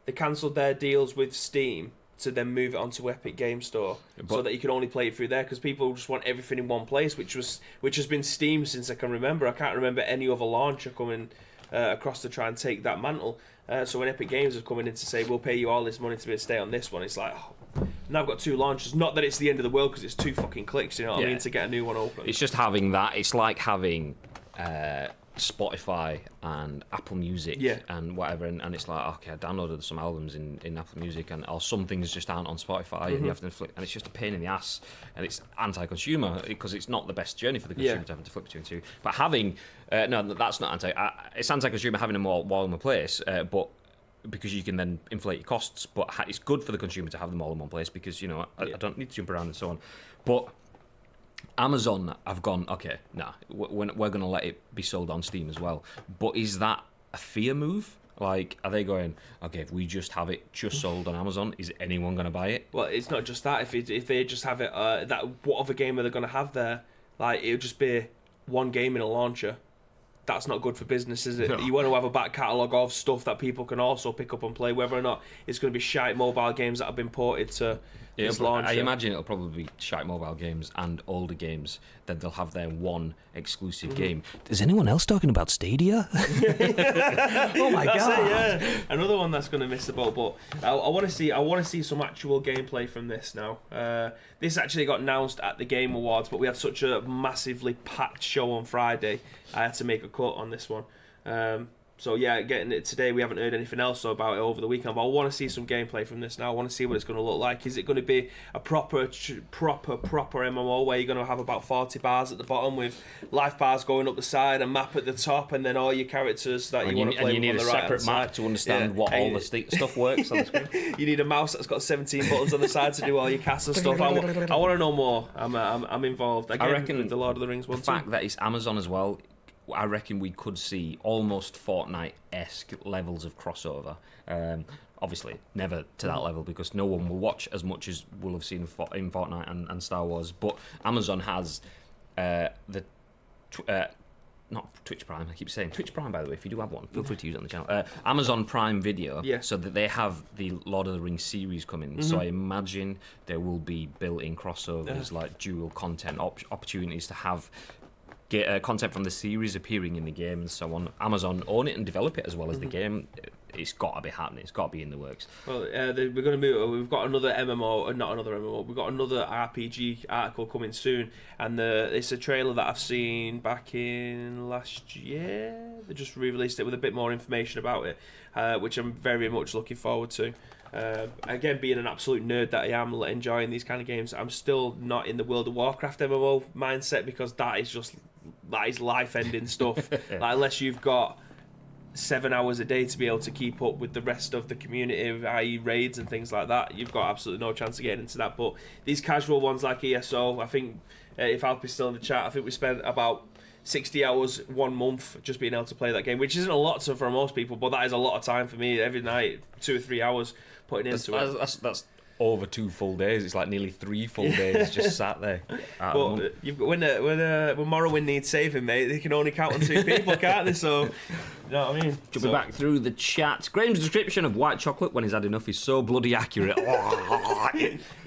They cancelled their deals with Steam to then move it onto Epic Game Store, so that you can only play it through there, because people just want everything in one place, which has been Steam since I can remember. I can't remember any other launcher coming across to try and take that mantle. So when Epic Games are coming in to say we'll pay you all this money to be able to stay on this one, it's like, now I've got two launchers. Not that it's the end of the world, because it's 2 fucking clicks, you know what I mean, to get a new one open. It's just having that. It's like having Spotify and Apple Music and whatever, and it's like, okay, I downloaded some albums in Apple Music, or some things just aren't on Spotify, and you have to flip, and it's just a pain in the ass, and it's anti-consumer because it's not the best journey for the consumer to have to flip between two. But having no, that's not it's anti-consumer having them all in one place, but because you can then inflate your costs, but it's good for the consumer to have them all in one place because I don't need to jump around and so on. But Amazon have gone, okay, we're going to let it be sold on Steam as well. But is that a fear move? Like, are they going, okay, if we just have it just sold on Amazon, is anyone going to buy it? Well, it's not just that. If they just have it, what other game are they going to have there? Like, it'll just be one game in a launcher. That's not good for business, is it? No. You want to have a back catalogue of stuff that people can also pick up and play, whether or not it's going to be shite mobile games that have been ported to this launcher. I imagine it'll probably be shite mobile games and older games. Then they'll have their one exclusive game. Is anyone else talking about Stadia? Oh my god! Another one that's going to miss the boat. But I want to see some actual gameplay from this now. This actually got announced at the Game Awards, but we had such a massively packed show on Friday. I had to make a cut on this one. So yeah, getting it today. We haven't heard anything else about it over the weekend, but I want to see some gameplay from this now. I want to see what it's going to look like. Is it going to be a proper MMO where you're going to have about 40 bars at the bottom with life bars going up the side, a map at the top, and then all your characters that you want to play with on the right? And you need a separate map to understand what all the stuff works on the screen. You need a mouse that's got 17 buttons on the side to do all your castle stuff. I want to know more. I'm involved. Again, I reckon with the Lord of the Rings one. The fact that it's Amazon as well, I reckon we could see almost Fortnite-esque levels of crossover. Obviously, never to that level because no one will watch as much as we'll have seen in Fortnite and Star Wars. But Amazon has not Twitch Prime, I keep saying Twitch Prime, by the way. If you do have one, feel free to use it on the channel. Amazon Prime Video, so that they have the Lord of the Rings series coming. So I imagine there will be built-in crossovers, like dual content opportunities to have content from the series appearing in the game and so on. Amazon own it and develop it as well as the game. It's got to be happening. It's got to be in the works. Well, we're going to move. We've got another MMO, not another MMO. We've got another RPG article coming soon, and it's a trailer that I've seen back in last year. They just re-released it with a bit more information about it, which I'm very much looking forward to. Again, being an absolute nerd that I am, enjoying these kind of games, I'm still not in the World of Warcraft MMO mindset because that is life-ending stuff. Like, unless you've got 7 hours a day to be able to keep up with the rest of the community, i.e. raids and things like that, you've got absolutely no chance of getting into that. But these casual ones like ESO, I think, if Alpy's still in the chat, I think we spent about 60 hours 1 month just being able to play that game, which isn't a lot for most people, but that is a lot of time for me. Every night, 2 or 3 hours putting into it. That's over 2 full days. It's like nearly 3 full days just sat there. But when Morrowind needs saving, mate, they can only count on 2 people, can't they? So, you know what I mean? Jumping back through the chat, Graham's description of white chocolate when he's had enough is so bloody accurate. A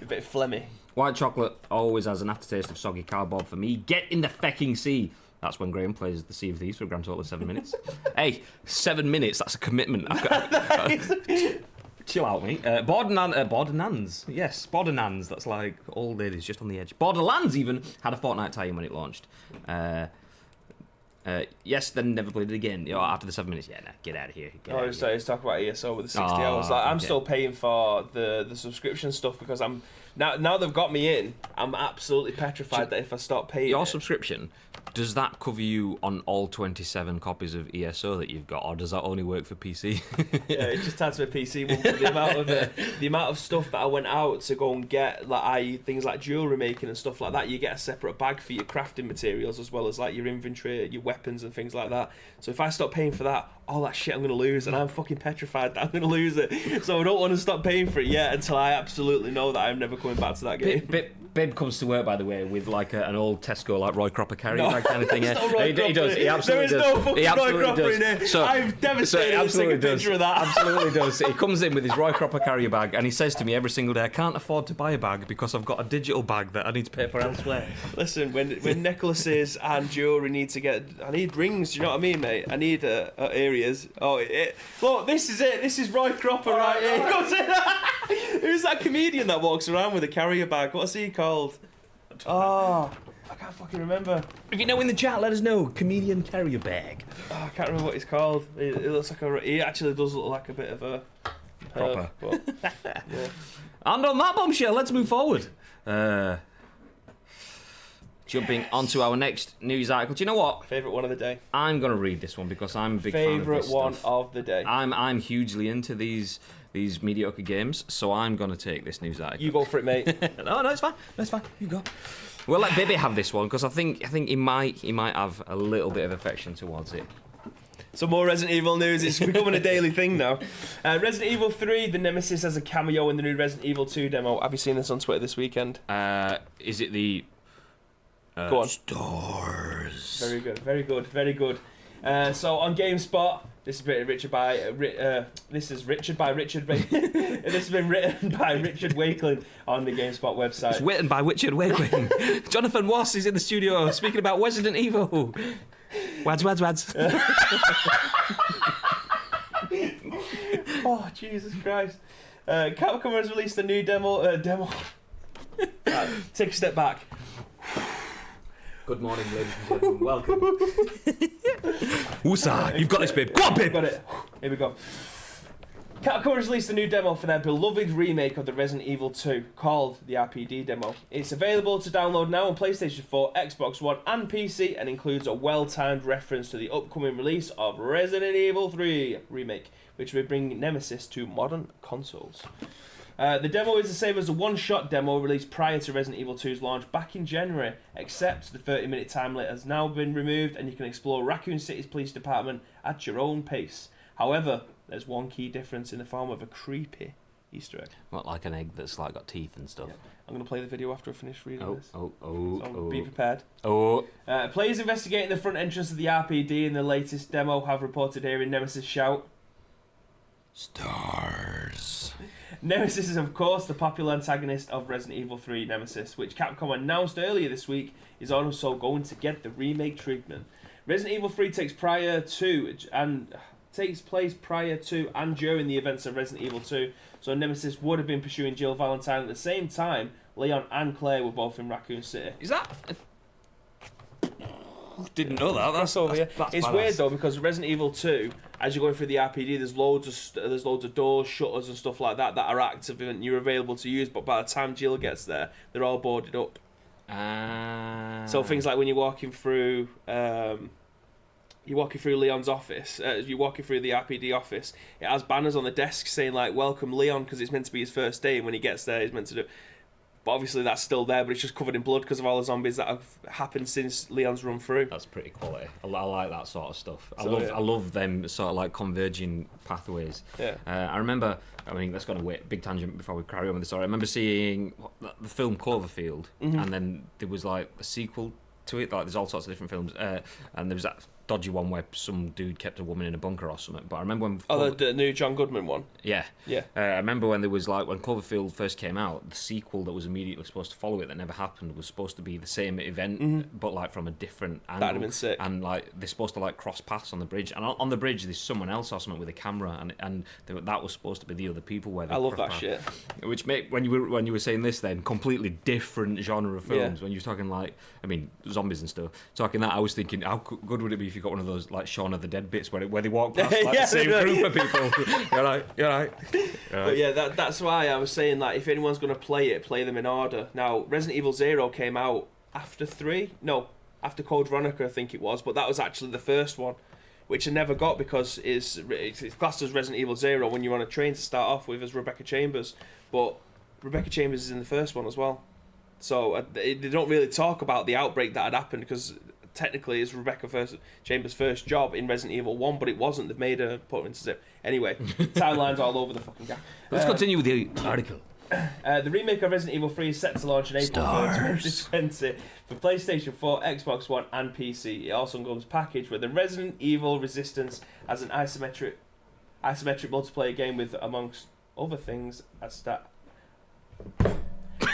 bit phlegmy. White chocolate always has an aftertaste of soggy cardboard for me. Get in the fecking sea. That's when Graham plays the Sea of Thieves for a grand total of 7 minutes. Hey, 7 minutes, that's a commitment. Chill out, mate. Borderlands. Yes, Borderlands. That's like old ladies just on the edge. Borderlands even had a Fortnite tie-in when it launched. Yes, then never played it again. After the 7 minutes, get out of here. Let's talk about ESO with the 60 hours. Like, I'm still paying for the subscription stuff because I'm now they've got me in. I'm absolutely petrified that if I stop paying your subscription, does that cover you on all 27 copies of ESO that you've got, or does that only work for PC? Yeah, it just adds to a PC one. The amount of stuff that I went out to go and get, like things like jewelry making and stuff like that, you get a separate bag for your crafting materials as well as like your inventory, your weapons and things like that. So if I stop paying for that, all that shit I'm going to lose, and I'm fucking petrified that I'm going to lose it. So I don't want to stop paying for it yet until I absolutely know that I'm never coming back to that game. Bib comes to work, by the way, with like an old Tesco, like Roy Cropper carry bag kind of thing. He does. He absolutely does. There is no fucking Roy Cropper in here. So, I've devastated to take a picture of that. Absolutely does. He comes in with his Roy Cropper carrier bag, and he says to me every single day, I can't afford to buy a bag because I've got a digital bag that I need to pay for elsewhere. Listen, when necklaces and jewellery I need rings, do you know what I mean, mate? I need areas. Look, this is it. This is Roy Cropper right here. Who's that comedian that walks around with a carrier bag? What's he called? I can't fucking remember. If you know in the chat, let us know. Comedian carrier bag. Oh, I can't remember what he's called. It looks like he actually does look like a bit of a Proper. But, yeah. And on that bombshell, let's move forward. Jumping onto our next news article. Do you know what? Favourite one of the day. I'm going to read this one because I'm a big fan of Favourite this one stuff. of the day. I'm hugely into these mediocre games, so I'm going to take this news article. You go for it, mate. No, it's fine. It's fine. You go. We'll let Bibby have this one because I think he might have a little bit of affection towards it. Some more Resident Evil news. It's becoming a daily thing now. Resident Evil 3, the Nemesis has a cameo in the new Resident Evil 2 demo. Have you seen this on Twitter this weekend? Is it the... Go on. Stars. Very good, very good, very good. So on GameSpot, this is written Richard by this is Richard by Richard. This has been written by Richard Wakeling on the GameSpot website. It's written by Richard Wakeling. Jonathan Wass is in the studio speaking about Resident Evil. Wads. Oh Jesus Christ! Capcom has released a new demo. Take a step back. Good morning, ladies and gentlemen. Welcome. Woosah, you've got this, babe. Go on, babe. Got it. Here we go. Capcom has released a new demo for their beloved remake of the Resident Evil 2 called the RPD demo. It's available to download now on PlayStation 4, Xbox One and PC and includes a well-timed reference to the upcoming release of Resident Evil 3 Remake, which will bring Nemesis to modern consoles. The demo is the same as the one-shot demo released prior to Resident Evil 2's launch back in January, except the 30-minute time limit has now been removed and you can explore Raccoon City's police department at your own pace. However, there's one key difference in the form of a creepy Easter egg. What, like an egg that's like got teeth and stuff? Yeah. I'm going to play the video after I finish reading this. So be prepared. Oh. Players investigating the front entrance of the RPD in the latest demo have reported hearing Nemesis shout, Stars. Nemesis is, of course, the popular antagonist of Resident Evil 3 Nemesis, which Capcom announced earlier this week is also going to get the remake treatment. Resident Evil 3 takes place prior to and during the events of Resident Evil 2, so Nemesis would have been pursuing Jill Valentine at the same time. Leon and Claire were both in Raccoon City. Is that... Didn't know that. That's over here. That's it's badass. weird though because Resident Evil 2, as you're going through the RPD, there's loads of doors, shutters, and stuff like that are active and you're available to use. But by the time Jill gets there, they're all boarded up. So things like when you're walking through Leon's office, you're walking through the RPD office, it has banners on the desk saying like "Welcome Leon" because it's meant to be his first day, and when he gets there, he's meant to do. But obviously that's still there, but it's just covered in blood because of all the zombies that have happened since Leon's run through. That's pretty quality. I like that sort of stuff. I So, yeah. love them sort of like converging pathways. Yeah. I remember. I mean, let's go on a big tangent before we carry on with the story. I remember seeing the film Cloverfield, and then there was like a sequel to it. Like there's all sorts of different films, and there was that dodgy one where some dude kept a woman in a bunker or something. But I remember when the new John Goodman one. Yeah. Yeah. I remember when there was like when Cloverfield first came out, the sequel that was immediately supposed to follow it that never happened was supposed to be the same event, but like from a different angle. That'd have been sick. And like they're supposed to like cross paths on the bridge, and on the bridge there's someone else or something with a camera, and that was supposed to be the other people where they I love cross that paths. shit. Which made when you were saying this then completely different genre of films. Yeah. When you were talking like zombies and stuff, talking that I was thinking how good would it be if you got one of those like Shaun of the Dead bits where they walk past like Yeah, the same group of people. You're right. But yeah, that's why I was saying like if anyone's going to play it, play them in order. Now Resident Evil 0 came out after 3, no, after Code Veronica I think it was, but that was actually the first one, which I never got because it's classed as Resident Evil 0 when you're on a train to start off with as Rebecca Chambers, but Rebecca Chambers is in the first one as well. So they don't really talk about the outbreak that had happened because technically it's Rebecca Chambers' first job in Resident Evil 1, but it wasn't. They've made her put her into zip. Anyway, timelines all over the fucking gap. Let's continue with the article. The remake of Resident Evil 3 is set to launch in April 2020 for PlayStation 4, Xbox One and PC. It also comes packaged with the Resident Evil Resistance as an isometric multiplayer game with, amongst other things,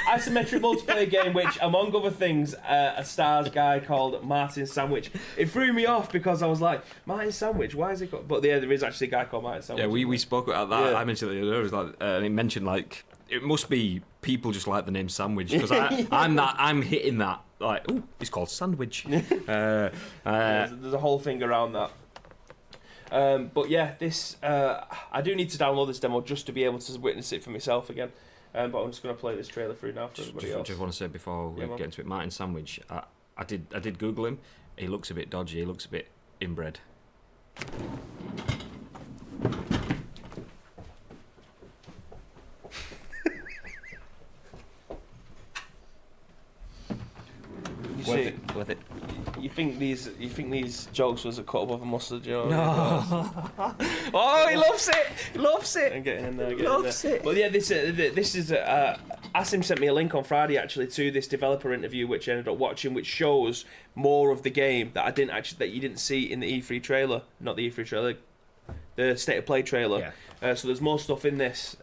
isometric multiplayer game which, among other things, a stars guy called Martin Sandwich. It threw me off because I was like, Martin Sandwich, why is it called? But yeah, there is actually a guy called Martin Sandwich. Yeah, we spoke about that. Yeah. I mentioned it the other day. It was like, and it mentioned like it must be people just like the name Sandwich because I'm hitting that like, ooh, it's called Sandwich. There's a whole thing around that. But yeah, this I do need to download this demo just to be able to witness it for myself again. But I'm just going to play this trailer through now for everybody else. Just want to say before we get into it, Martin Sandwich. I did Google him. He looks a bit dodgy. He looks a bit inbred. Worth it. You think these jokes was a cut above a mustard, you know? No. Oh, he loves it. He loves it. I'm getting in there. Loves it. Well, yeah, this is Asim sent me a link on Friday actually to this developer interview, which I ended up watching, which shows more of the game that you didn't see in the E3 trailer, not the E3 trailer, the State of Play trailer. Yeah. So there's more stuff in this,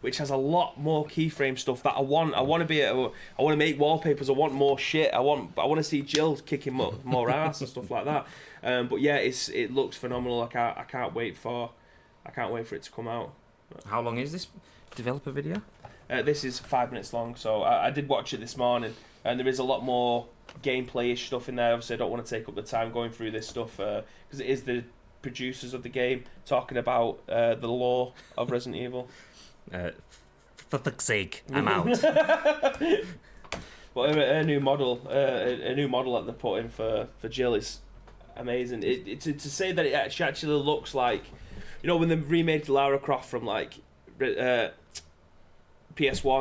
which has a lot more keyframe stuff that I want. I want to make wallpapers. I want more shit. I want to see Jill kicking more ass and stuff like that. But yeah, it looks phenomenal. I can't wait for it to come out. How long is this developer video? This is 5 minutes long, so I did watch it this morning, and there is a lot more gameplay-ish stuff in there. Obviously, I don't want to take up the time going through this stuff because it is the producers of the game talking about the lore of Resident Evil. For fuck's sake, I'm out. But a new model that they're putting for Jill is amazing. To say that it actually looks like, you know, when they remade Lara Croft from like PS1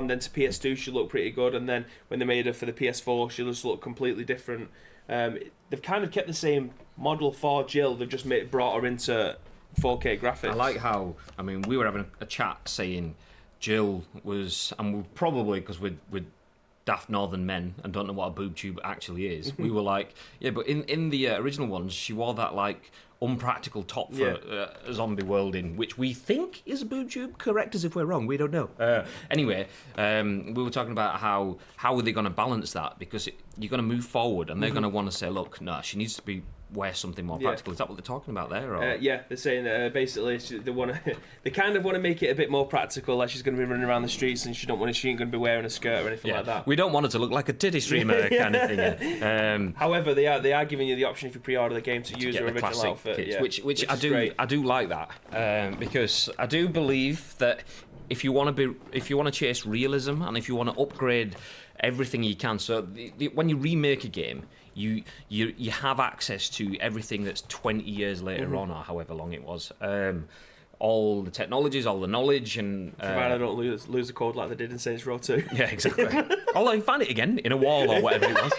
then to PS2, she looked pretty good, and then when they made her for the PS4, she just looked completely different. They've kind of kept the same model for Jill. They've just brought her into 4K graphics. I like how, we were having a chat saying Jill was, and we're probably, because we're daft northern men and don't know what a boob tube actually is, we were like, yeah, but in the original ones, she wore that like unpractical top for zombie worlding, which we think is a boob tube. Correct us if we're wrong, we don't know. Anyway, we were talking about how are they going to balance that, because you're going to move forward and they're going to want to say, look, no, she needs to wear something more practical. Is that what they're talking about there? Or? Yeah, they're saying basically they kind of want to make it a bit more practical, like she's going to be running around the streets and she ain't going to be wearing a skirt or anything like that. We don't want her to look like a titty streamer kind of thing. However, they are giving you the option if you pre-order the game to use her original outfit, which I do like that, because I do believe that if you want to chase realism and if you want to upgrade everything you can, so when you remake a game, you have access to everything that's 20 years later on, or however long it was. All the technologies, all the knowledge, and provided I don't lose the code like they did in Saints Row 2. Yeah, exactly. Although you find it again in a wall or whatever it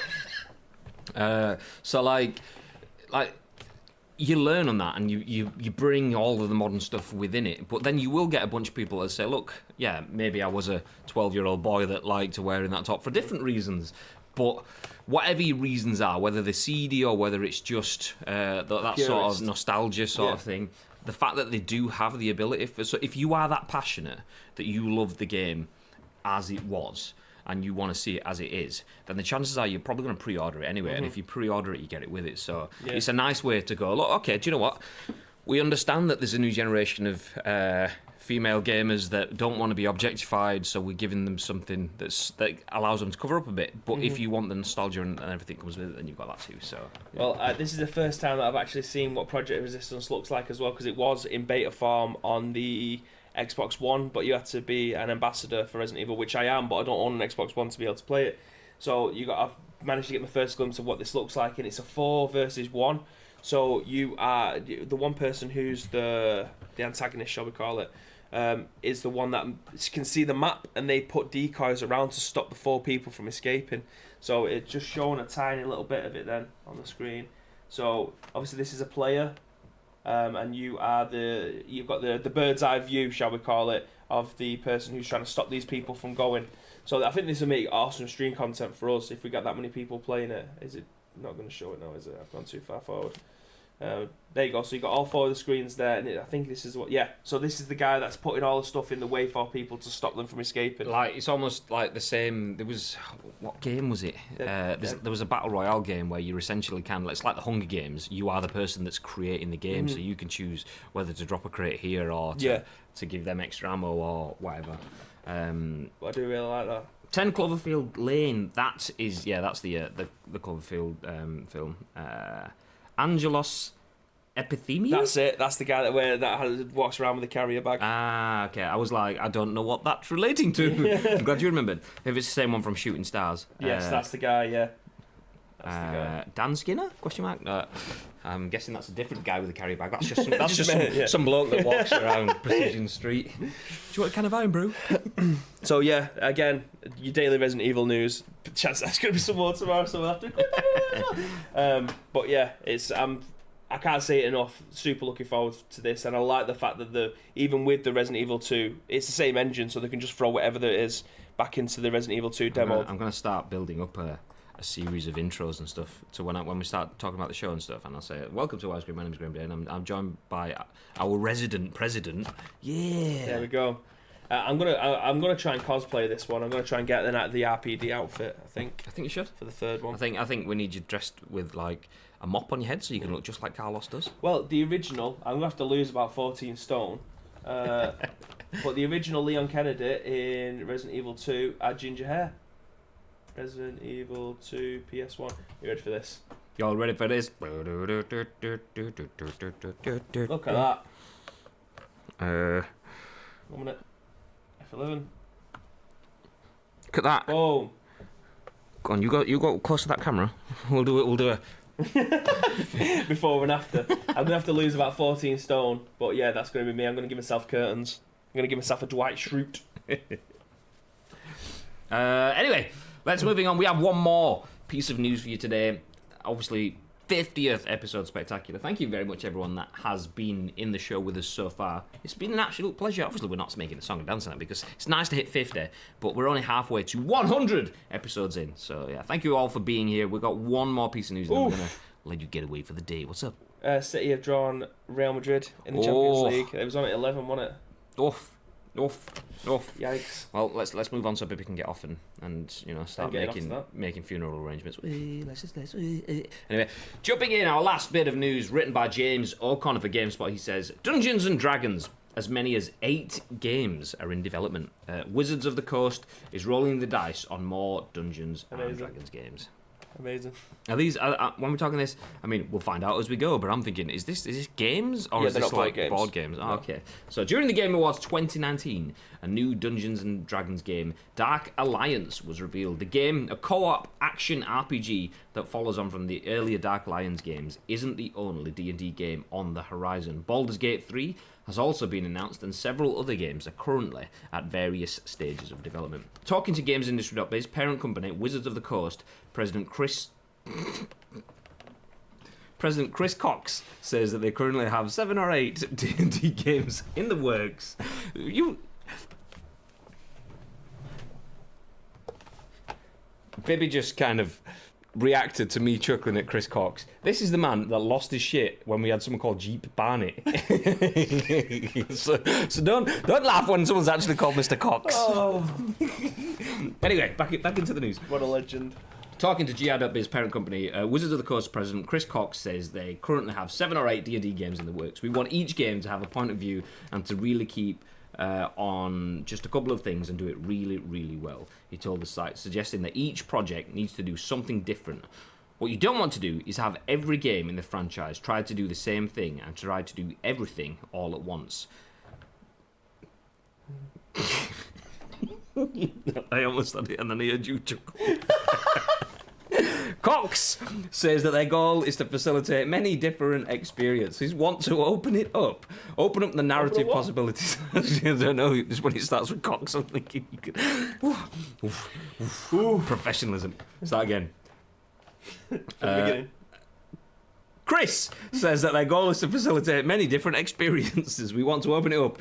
was. So like you learn on that, and you bring all of the modern stuff within it. But then you will get a bunch of people that say, look, yeah, maybe I was a 12-year-old boy that liked wearing that top for different reasons. But whatever your reasons are, whether they're seedy or whether it's just that sort of nostalgia sort of thing, the fact that they do have the ability so if you are that passionate that you love the game as it was and you want to see it as it is, then the chances are you're probably going to pre-order it anyway. And if you pre-order it, you get it with it. So it's a nice way to go, look, okay, do you know what? We understand that there's a new generation of female gamers that don't want to be objectified, so we're giving them something that allows them to cover up a bit. But if you want the nostalgia and everything comes with it, then you've got that too. So well, this is the first time that I've actually seen what Project Resistance looks like as well, because it was in beta form on the Xbox One, but you had to be an ambassador for Resident Evil, which I am, but I don't own an Xbox One to be able to play it. So I've managed to get my first glimpse of what this looks like, and it's a 4 versus 1. So you are the one person who's the antagonist, shall we call it, is the one that can see the map, and they put decoys around to stop the 4 people from escaping. So it's just showing a tiny little bit of it then on the screen. So obviously this is a player, and you've got the bird's eye view, shall we call it, of the person who's trying to stop these people from going. So I think this will make awesome stream content for us if we got that many people playing it. Is it not going to show it now, is it? I've gone too far forward. There you go. So you got all 4 of the screens there, and I think this is what. Yeah. So this is the guy that's putting all the stuff in the way for people to stop them from escaping. Like it's almost like the same. There was what game was it? There was a battle royale game where you're essentially it's like the Hunger Games. You are the person that's creating the game, so you can choose whether to drop a crate here or to give them extra ammo or whatever. But I do really like that. 10 Cloverfield Lane. That's the Cloverfield film. Angelos Epithemiou? That's it. That's the guy that walks around with a carrier bag. Ah, okay. I was like, I don't know what that's relating to. I'm glad you remembered. If it's the same one from Shooting Stars. Yes, that's the guy, yeah. That's the guy. Dan Skinner? Question mark? I'm guessing that's a different guy with a carrier bag. That's just some bloke that walks around Precision Street. Do you want a can of iron brew? So yeah, again, your daily Resident Evil news. Chance that's going to be some more tomorrow, so we'll have to. But yeah, I can't say it enough. Super looking forward to this, and I like the fact that even with the Resident Evil 2, it's the same engine, so they can just throw whatever there is back into the Resident Evil 2 demo. I'm going to start building up a series of intros and stuff to when we start talking about the show and stuff, and I'll say, welcome to Ice Cream, my name's Graham Day, and I'm joined by our resident president. Yeah, there we go. I'm gonna try and cosplay this one. I'm gonna try and get the RPD outfit. I think you should for the third one. I think we need you dressed with like a mop on your head so you can look just like Carlos does. Well, the original, I'm gonna have to lose about 14 stone. But the original Leon Kennedy in Resident Evil 2 had ginger hair. Resident Evil 2 PS1. You ready for this? You all ready for this? Look at that. 1 minute. F11. Look at that. Boom. Go on, you go close to that camera. We'll do it. Before and after. I'm going to have to lose about 14 stone. But yeah, that's going to be me. I'm going to give myself curtains. I'm going to give myself a Dwight Schrute. Anyway, let's moving on. We have one more piece of news for you today. Obviously, 50th episode spectacular. Thank you very much, everyone that has been in the show with us so far. It's been an absolute pleasure. Obviously, we're not making a song and dance on it because it's nice to hit 50, but we're only halfway to 100 episodes in. So, yeah, thank you all for being here. We've got one more piece of news and I'm going to let you get away for the day. What's up? City have drawn Real Madrid in the Champions League. It was on at 11, wasn't it? Oof. Yikes. Well, let's move on so people can get off and start making funeral arrangements. Anyway, jumping in, our last bit of news written by James O'Connor for GameSpot. He says, Dungeons and Dragons. As many as 8 games are in development. Wizards of the Coast is rolling the dice on more Dungeons and Dragons games. Amazing. Are these when we're talking this? I mean, we'll find out as we go. But I'm thinking, is this games or is this like board games? Oh, okay. So during the Game Awards 2019, a new Dungeons and Dragons game, Dark Alliance, was revealed. The game, a co-op action RPG that follows on from the earlier Dark Alliance games, isn't the only D&D game on the horizon. Baldur's Gate 3 has also been announced, and several other games are currently at various stages of development. Talking to GamesIndustry.biz, parent company Wizards of the Coast, President Chris Cox says that they currently have 7 or 8 D&D games in the works. Baby just kind of reacted to me chuckling at Chris Cox. This is the man that lost his shit when we had someone called Jeep Barnett. so don't laugh when someone's actually called Mr. Cox. Oh. Anyway, back into the news. What a legend. Talking to GR.biz parent company, Wizards of the Coast president Chris Cox says they currently have 7 or 8 D&D games in the works. We want each game to have a point of view and to really keep on just a couple of things and do it really, really well. He told the site, suggesting that each project needs to do something different. What you don't want to do is have every game in the franchise try to do the same thing and try to do everything all at once. I almost had it and then I heard you chuckle. Cox says that their goal is to facilitate many different experiences. Want to open up the narrative possibilities. I don't know, just when it starts with Cox, I'm thinking you could... Professionalism. Start again. From the beginning. Chris says that their goal is to facilitate many different experiences. We want to open up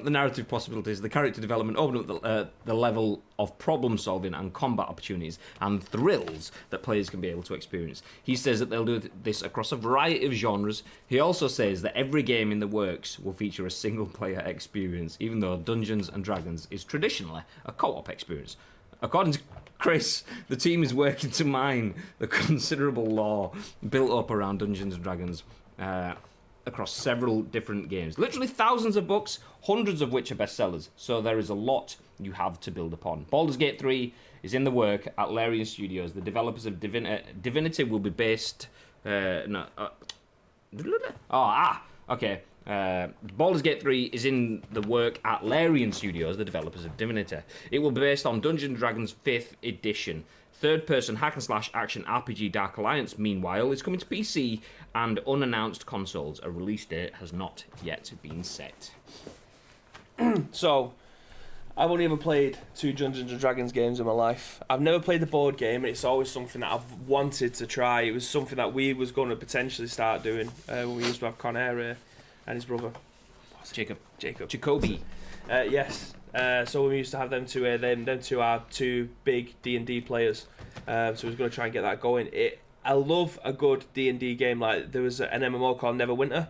the narrative possibilities, the character development, open up the level of problem solving and combat opportunities and thrills that players can be able to experience. He says that they'll do this across a variety of genres. He also says that every game in the works will feature a single player experience, even though Dungeons and Dragons is traditionally a co-op experience. According to Chris, the team is working to mine the considerable lore built up around Dungeons & Dragons. across several different games. Literally thousands of books, hundreds of which are bestsellers. So there is a lot you have to build upon. Baldur's Gate 3 is in the work at Larian Studios. The developers of Divinity will be based... Baldur's Gate 3 is in the work at Larian Studios, the developers of Divinity. It will be based on Dungeons & Dragons 5th edition. Third-person hack-and-slash action RPG Dark Alliance, meanwhile, is coming to PC and unannounced consoles. A release date has not yet been set. So, I've only ever played 2 Dungeons & Dragons games in my life. I've never played the board game, and it's always something that I've wanted to try. It was something that we was going to potentially start doing when we used to have Conair and his brother. Jacob. Jacoby. Yes. So we used to have them two. Them two are 2 big D&D players. So we was going to try and get that going. I love a good D&D game. Like there was an MMO called Neverwinter,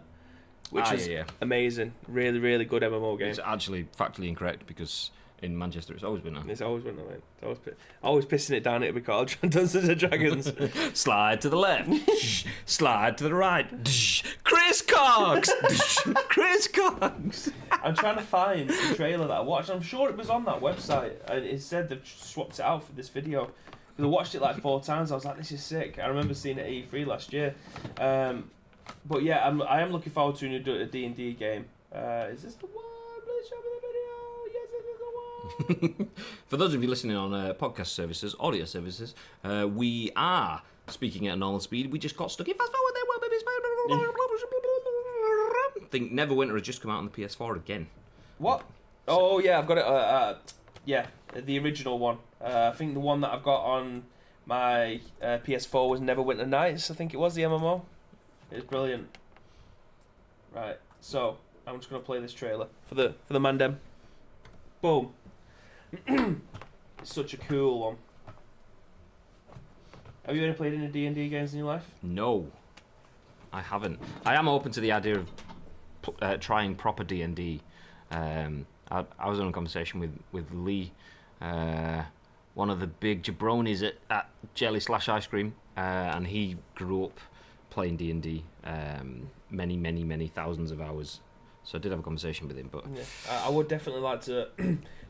which is amazing. Really, really good MMO game. It's actually factually incorrect because in Manchester it's always winter. It's always winter, mate. It's always pissing it down. It'll be called Dungeons and Dragons. Slide to the left. Slide to the right. Chris Cox. Chris Cox. I'm trying to find the trailer that I watched. I'm sure it was on that website, and it said they've swapped it out for this video. Because I watched it like 4 times. I was like, this is sick. I remember seeing it at E3 last year. But yeah, I am looking forward to a D&D game. Is this the one? Please show me the video. Yes, it is the one. For those of you listening on podcast services, audio services, we are speaking at a normal speed. We just got stuck in fast forward. There will be I think Neverwinter has just come out on the PS4 again. What? Oh yeah, I've got it. Yeah, the original one. I think the one that I've got on my PS4 was Neverwinter Nights. I think it was the MMO. It's brilliant. Right, so I'm just gonna play this trailer for the Mandem. Boom. It's such a cool one. Have you ever played any D&D games in your life? No, I haven't. I am open to the idea of trying proper D&D. I was in a conversation with Lee, one of the big jabronis at Jelly / Ice Cream, and he grew up playing D&D, many thousands of hours. So I did have a conversation with him, but yeah, I would definitely like to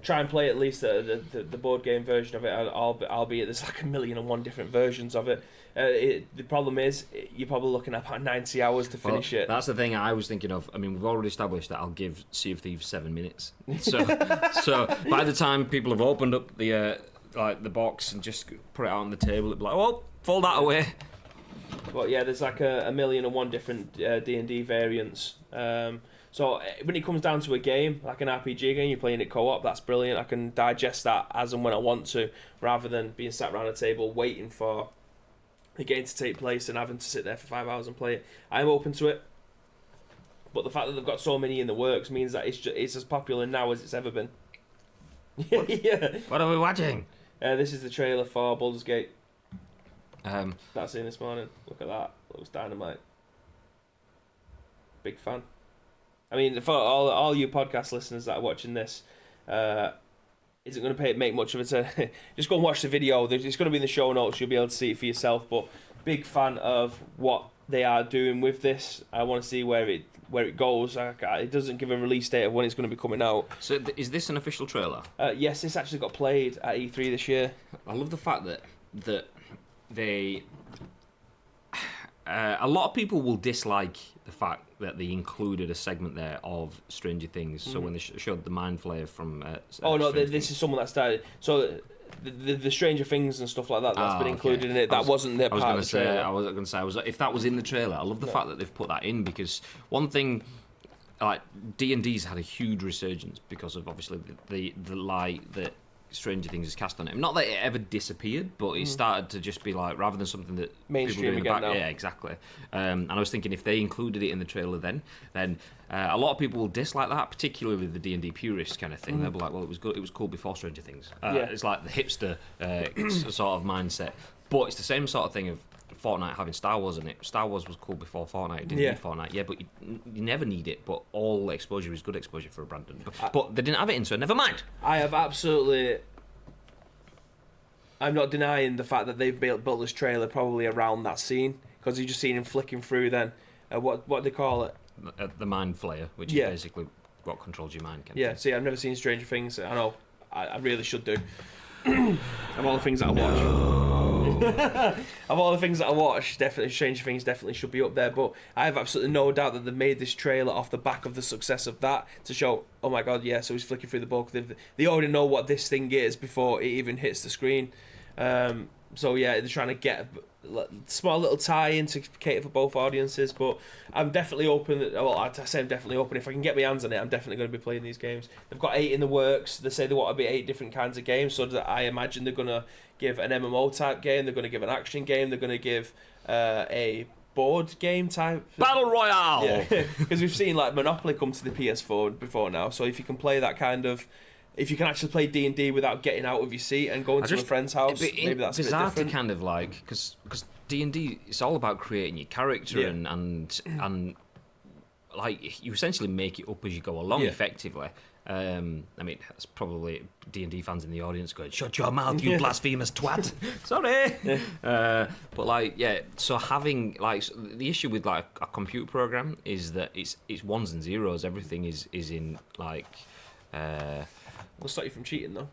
try and play at least the board game version of it. Albeit there's like 1,000,001 different versions of it. The problem is you're probably looking at about 90 hours to finish it. That's the thing I was thinking of. I mean, we've already established that I'll give Sea of Thieves 7 minutes. So by the time people have opened up the box and just put it out on the table, it'll be like, oh, fold that away. Well, yeah, there's like 1,000,001 different D&D variants. So when it comes down to a game, like an RPG game, you're playing it co-op, that's brilliant. I can digest that as and when I want to, rather than being sat around a table waiting for the game to take place and having to sit there for 5 hours and play it. I'm open to it, but the fact that they've got so many in the works means that it's as popular now as it's ever been. Yeah. What are we watching? This is the trailer for Baldur's Gate. That's in this morning. Look at that. Looks dynamite. Big fan. I mean, for all you podcast listeners that are watching this, isn't going to make much of it. Just go and watch the video. It's going to be in the show notes. You'll be able to see it for yourself. But big fan of what they are doing with this. I want to see where it goes. It doesn't give a release date of when it's going to be coming out. So is this an official trailer? Yes, this actually got played at E3 this year. I love the fact that they... a lot of people will dislike the fact that they included a segment there of Stranger Things. So when they showed the Mind Flayer from... this is someone that started... So the Stranger Things and stuff like that, that's been included in it. That wasn't their part of the trailer. I was going to say, if that was in the trailer, I love the fact that they've put that in, because one thing... Like, D&D's had a huge resurgence because of, obviously, the light that Stranger Things is cast on it. Not that it ever disappeared, but it started to just be like, rather than something that mainstream again now. Yeah, exactly. And I was thinking if they included it in the trailer, then a lot of people will dislike that, particularly the D&D purist kind of thing. They'll be like, well, it was good, it was cool before Stranger Things. It's like the hipster sort of mindset. But it's the same sort of thing of Fortnite having Star Wars in it. Star Wars was cool before Fortnite. It didn't need Fortnite. Yeah, but you never need it. But all exposure is good exposure for a brand. But they didn't have it in, so never mind. I'm not denying the fact that they've built this trailer probably around that scene, because you just seen him flicking through then. What do they call it? the mind flayer, which is basically what controls your mind. Yeah, see, I've never seen Stranger Things. I know, I really should do. Of all the things that I watch, of all the things that I watch, definitely Stranger Things definitely should be up there. But I have absolutely no doubt that they made this trailer off the back of the success of that to show, oh my god, yeah. So he's flicking through the book. They already know what this thing is before it even hits the screen. So yeah, they're trying to get a small little tie-in to cater for both audiences. But I'm definitely open. Well, I say I'm definitely open. If I can get my hands on it, I'm definitely going to be playing these games. They've got 8 in the works. They say they want to be 8 different kinds of games. So that I imagine they're going to give an MMO type game. They're going to give an action game. They're going to give a board game type Battle Royale. Yeah, because we've seen like Monopoly come to the PS4 before now. So if you can play that kind of. If you can actually play D&D without getting out of your seat and going to a friend's house, maybe that's a bit different. Bizarre to kind of like, because D&D, it's all about creating your character and like you essentially make it up as you go along effectively. I mean, that's probably D&D fans in the audience going, "Shut your mouth, you blasphemous twat!" Sorry, but like, yeah. So having like the issue with like a computer program is that it's ones and zeros. Everything is in like. Will stop you from cheating though.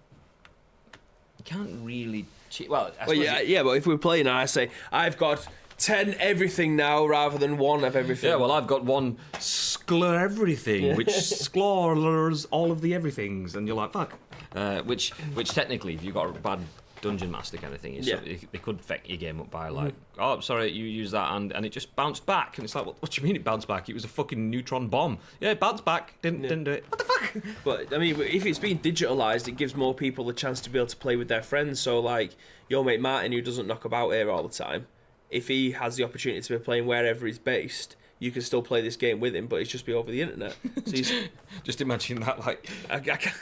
You can't really cheat. Well, but if we're playing and I say I've got 10 everything now rather than 1 of everything. Yeah, well, I've got 1 skler everything, which sklors all of the everythings, and you're like, fuck. Which technically, if you've got a bad dungeon master kind of thing, they could fuck your game up by like, oh, sorry, you used that and it just bounced back, and it's like, what do you mean it bounced back? It was a fucking neutron bomb. Yeah, it bounced back, didn't do it. What the fuck? But I mean, if it's being digitalized, it gives more people a chance to be able to play with their friends. So like your mate Martin, who doesn't knock about here all the time, if he has the opportunity to be playing wherever he's based, you can still play this game with him, but it's just be over the internet. So just imagine that, like.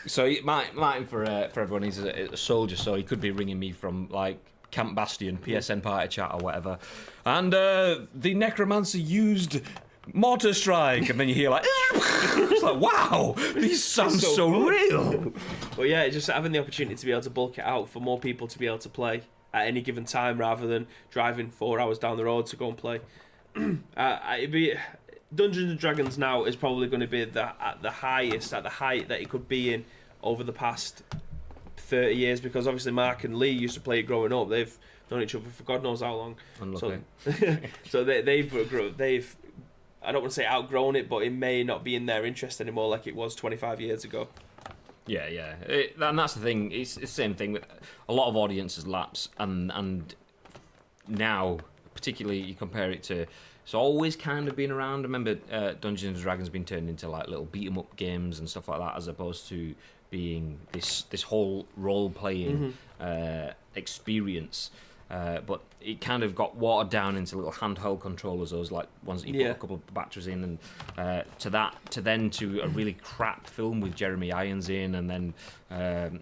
So Martin, for everyone, he's a soldier, so he could be ringing me from like Camp Bastion, PSN party chat or whatever, and the necromancer used mortar strike, and then you hear like, it's like, wow, these sound so real. But yeah, just having the opportunity to be able to bulk it out for more people to be able to play at any given time, rather than driving 4 hours down the road to go and play. It'd be Dungeons and Dragons now is probably going to be at the height that it could be in over the past 30 years, because obviously Mark and Lee used to play it growing up. They've known each other for God knows how long. Unlucky. So they've I don't want to say outgrown it, but it may not be in their interest anymore like it was 25 years ago. Yeah. And that's the thing. It's the same thing with a lot of audiences lapse, and now, particularly, you compare it to. It's always kind of been around. I remember Dungeons and Dragons been turned into like little beat 'em up games and stuff like that, as opposed to being this whole role playing experience. But it kind of got watered down into little handheld controllers, those like ones that you put a couple of batteries in, and to a really crap film with Jeremy Irons in, and then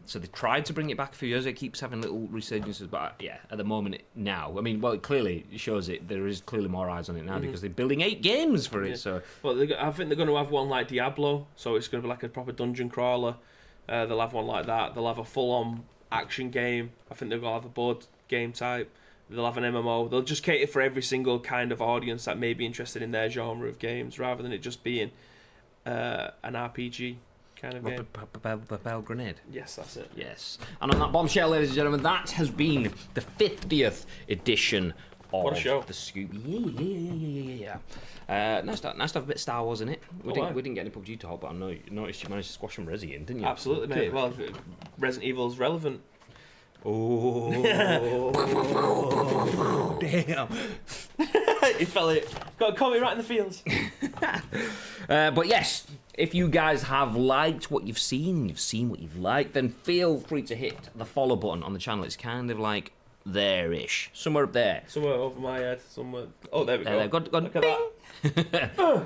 so they tried to bring it back a few years. It keeps having little resurgences, but at the moment now, I mean, well, it clearly shows it. There is clearly more eyes on it now because they're building 8 games for it. So, well, I think they're going to have one like Diablo, so it's going to be like a proper dungeon crawler. They'll have one like that. They'll have a full-on action game. I think they're going to have a board game type. They'll have an MMO. They'll just cater for every single kind of audience that may be interested in their genre of games, rather than it just being an RPG kind of game. Bell Grenade. Yes, that's it. Yes. And on that bombshell, ladies and gentlemen, that has been the 50th edition of what a show. The Scoop. Yeah. Nice to have a bit of Star Wars in it. We didn't get any PUBG talk, but I noticed you managed to squash some Resi in, didn't you? Absolutely, mate. Well, Resident Evil's relevant. Oh, damn. He fell it. Caught me right in the fields. But yes, if you guys have liked what you've seen what you've liked, then feel free to hit the follow button on the channel. It's kind of like there-ish. Somewhere up there. Somewhere over my head. Somewhere. Oh, there we go. Look at that.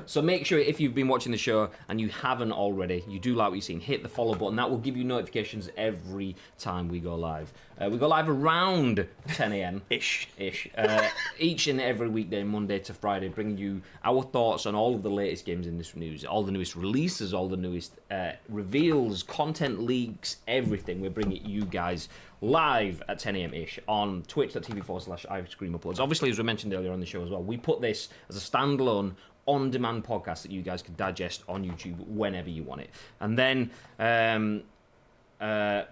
So make sure, if you've been watching the show and you haven't already, you do like what you've seen, hit the follow button. That will give you notifications every time we go live. We go live around 10 a.m. Ish. Each and every weekday, Monday to Friday, bringing you our thoughts on all of the latest games in this news, all the newest releases, all the newest reveals, content leaks, everything. We're bringing you guys live at 10 a.m. ish on twitch.tv/ivescreamuploads. Obviously, as we mentioned earlier on the show as well, we put this as a standalone on-demand podcast that you guys can digest on YouTube whenever you want it. And then,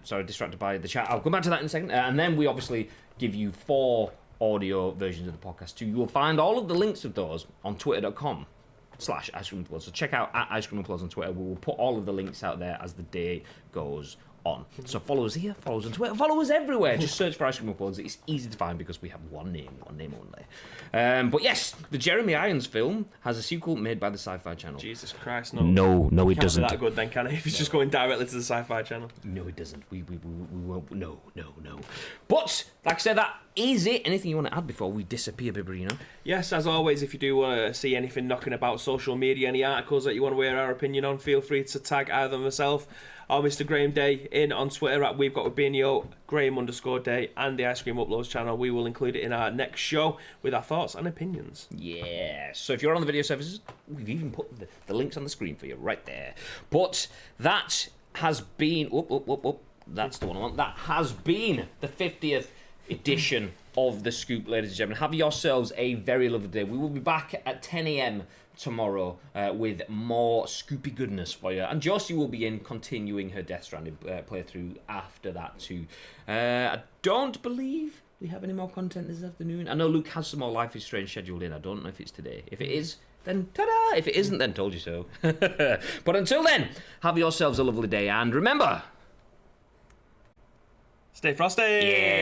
sorry, distracted by the chat. I'll come back to that in a second. And then we obviously give you 4 audio versions of the podcast too. You will find all of the links of those on twitter.com/Ice Cream Applause. So check out at Ice Cream Applause on Twitter. We will put all of the links out there as the day goes on. So follow us here, follow us on Twitter, follow us everywhere. Just search for Ice Cream Applause. It's easy to find because we have one name only. But yes, the Jeremy Irons film has a sequel made by the Sci-Fi Channel. Jesus Christ, No, it can't doesn't. be that good then, can it? If it's just going directly to the Sci-Fi Channel. No, it doesn't. We won't. No. But like I said, that is it. Anything you want to add before we disappear, Biberino? Yes, as always, if you do want to see anything knocking about social media, any articles that you want to hear our opinion on, feel free to tag either myself or Mr. Graham Day in on Twitter at We've Got Rubinho, Graham_Day, and the Ice Cream Uploads channel. We will include it in our next show with our thoughts and opinions. Yeah. So if you're on the video services, we've even put the links on the screen for you right there. But that has been... That's the one I want. That has been the 50th edition of The Scoop, ladies and gentlemen. Have yourselves a very lovely day. We will be back at 10 a.m. tomorrow with more Scoopy goodness for you. And Josie will be in continuing her Death Stranding playthrough after that too. I don't believe we have any more content this afternoon. I know Luke has some more Life is Strange scheduled in. I don't know if it's today. If it is, then ta-da! If it isn't, then told you so. But until then, have yourselves a lovely day. And remember... Stay frosty! Yeah!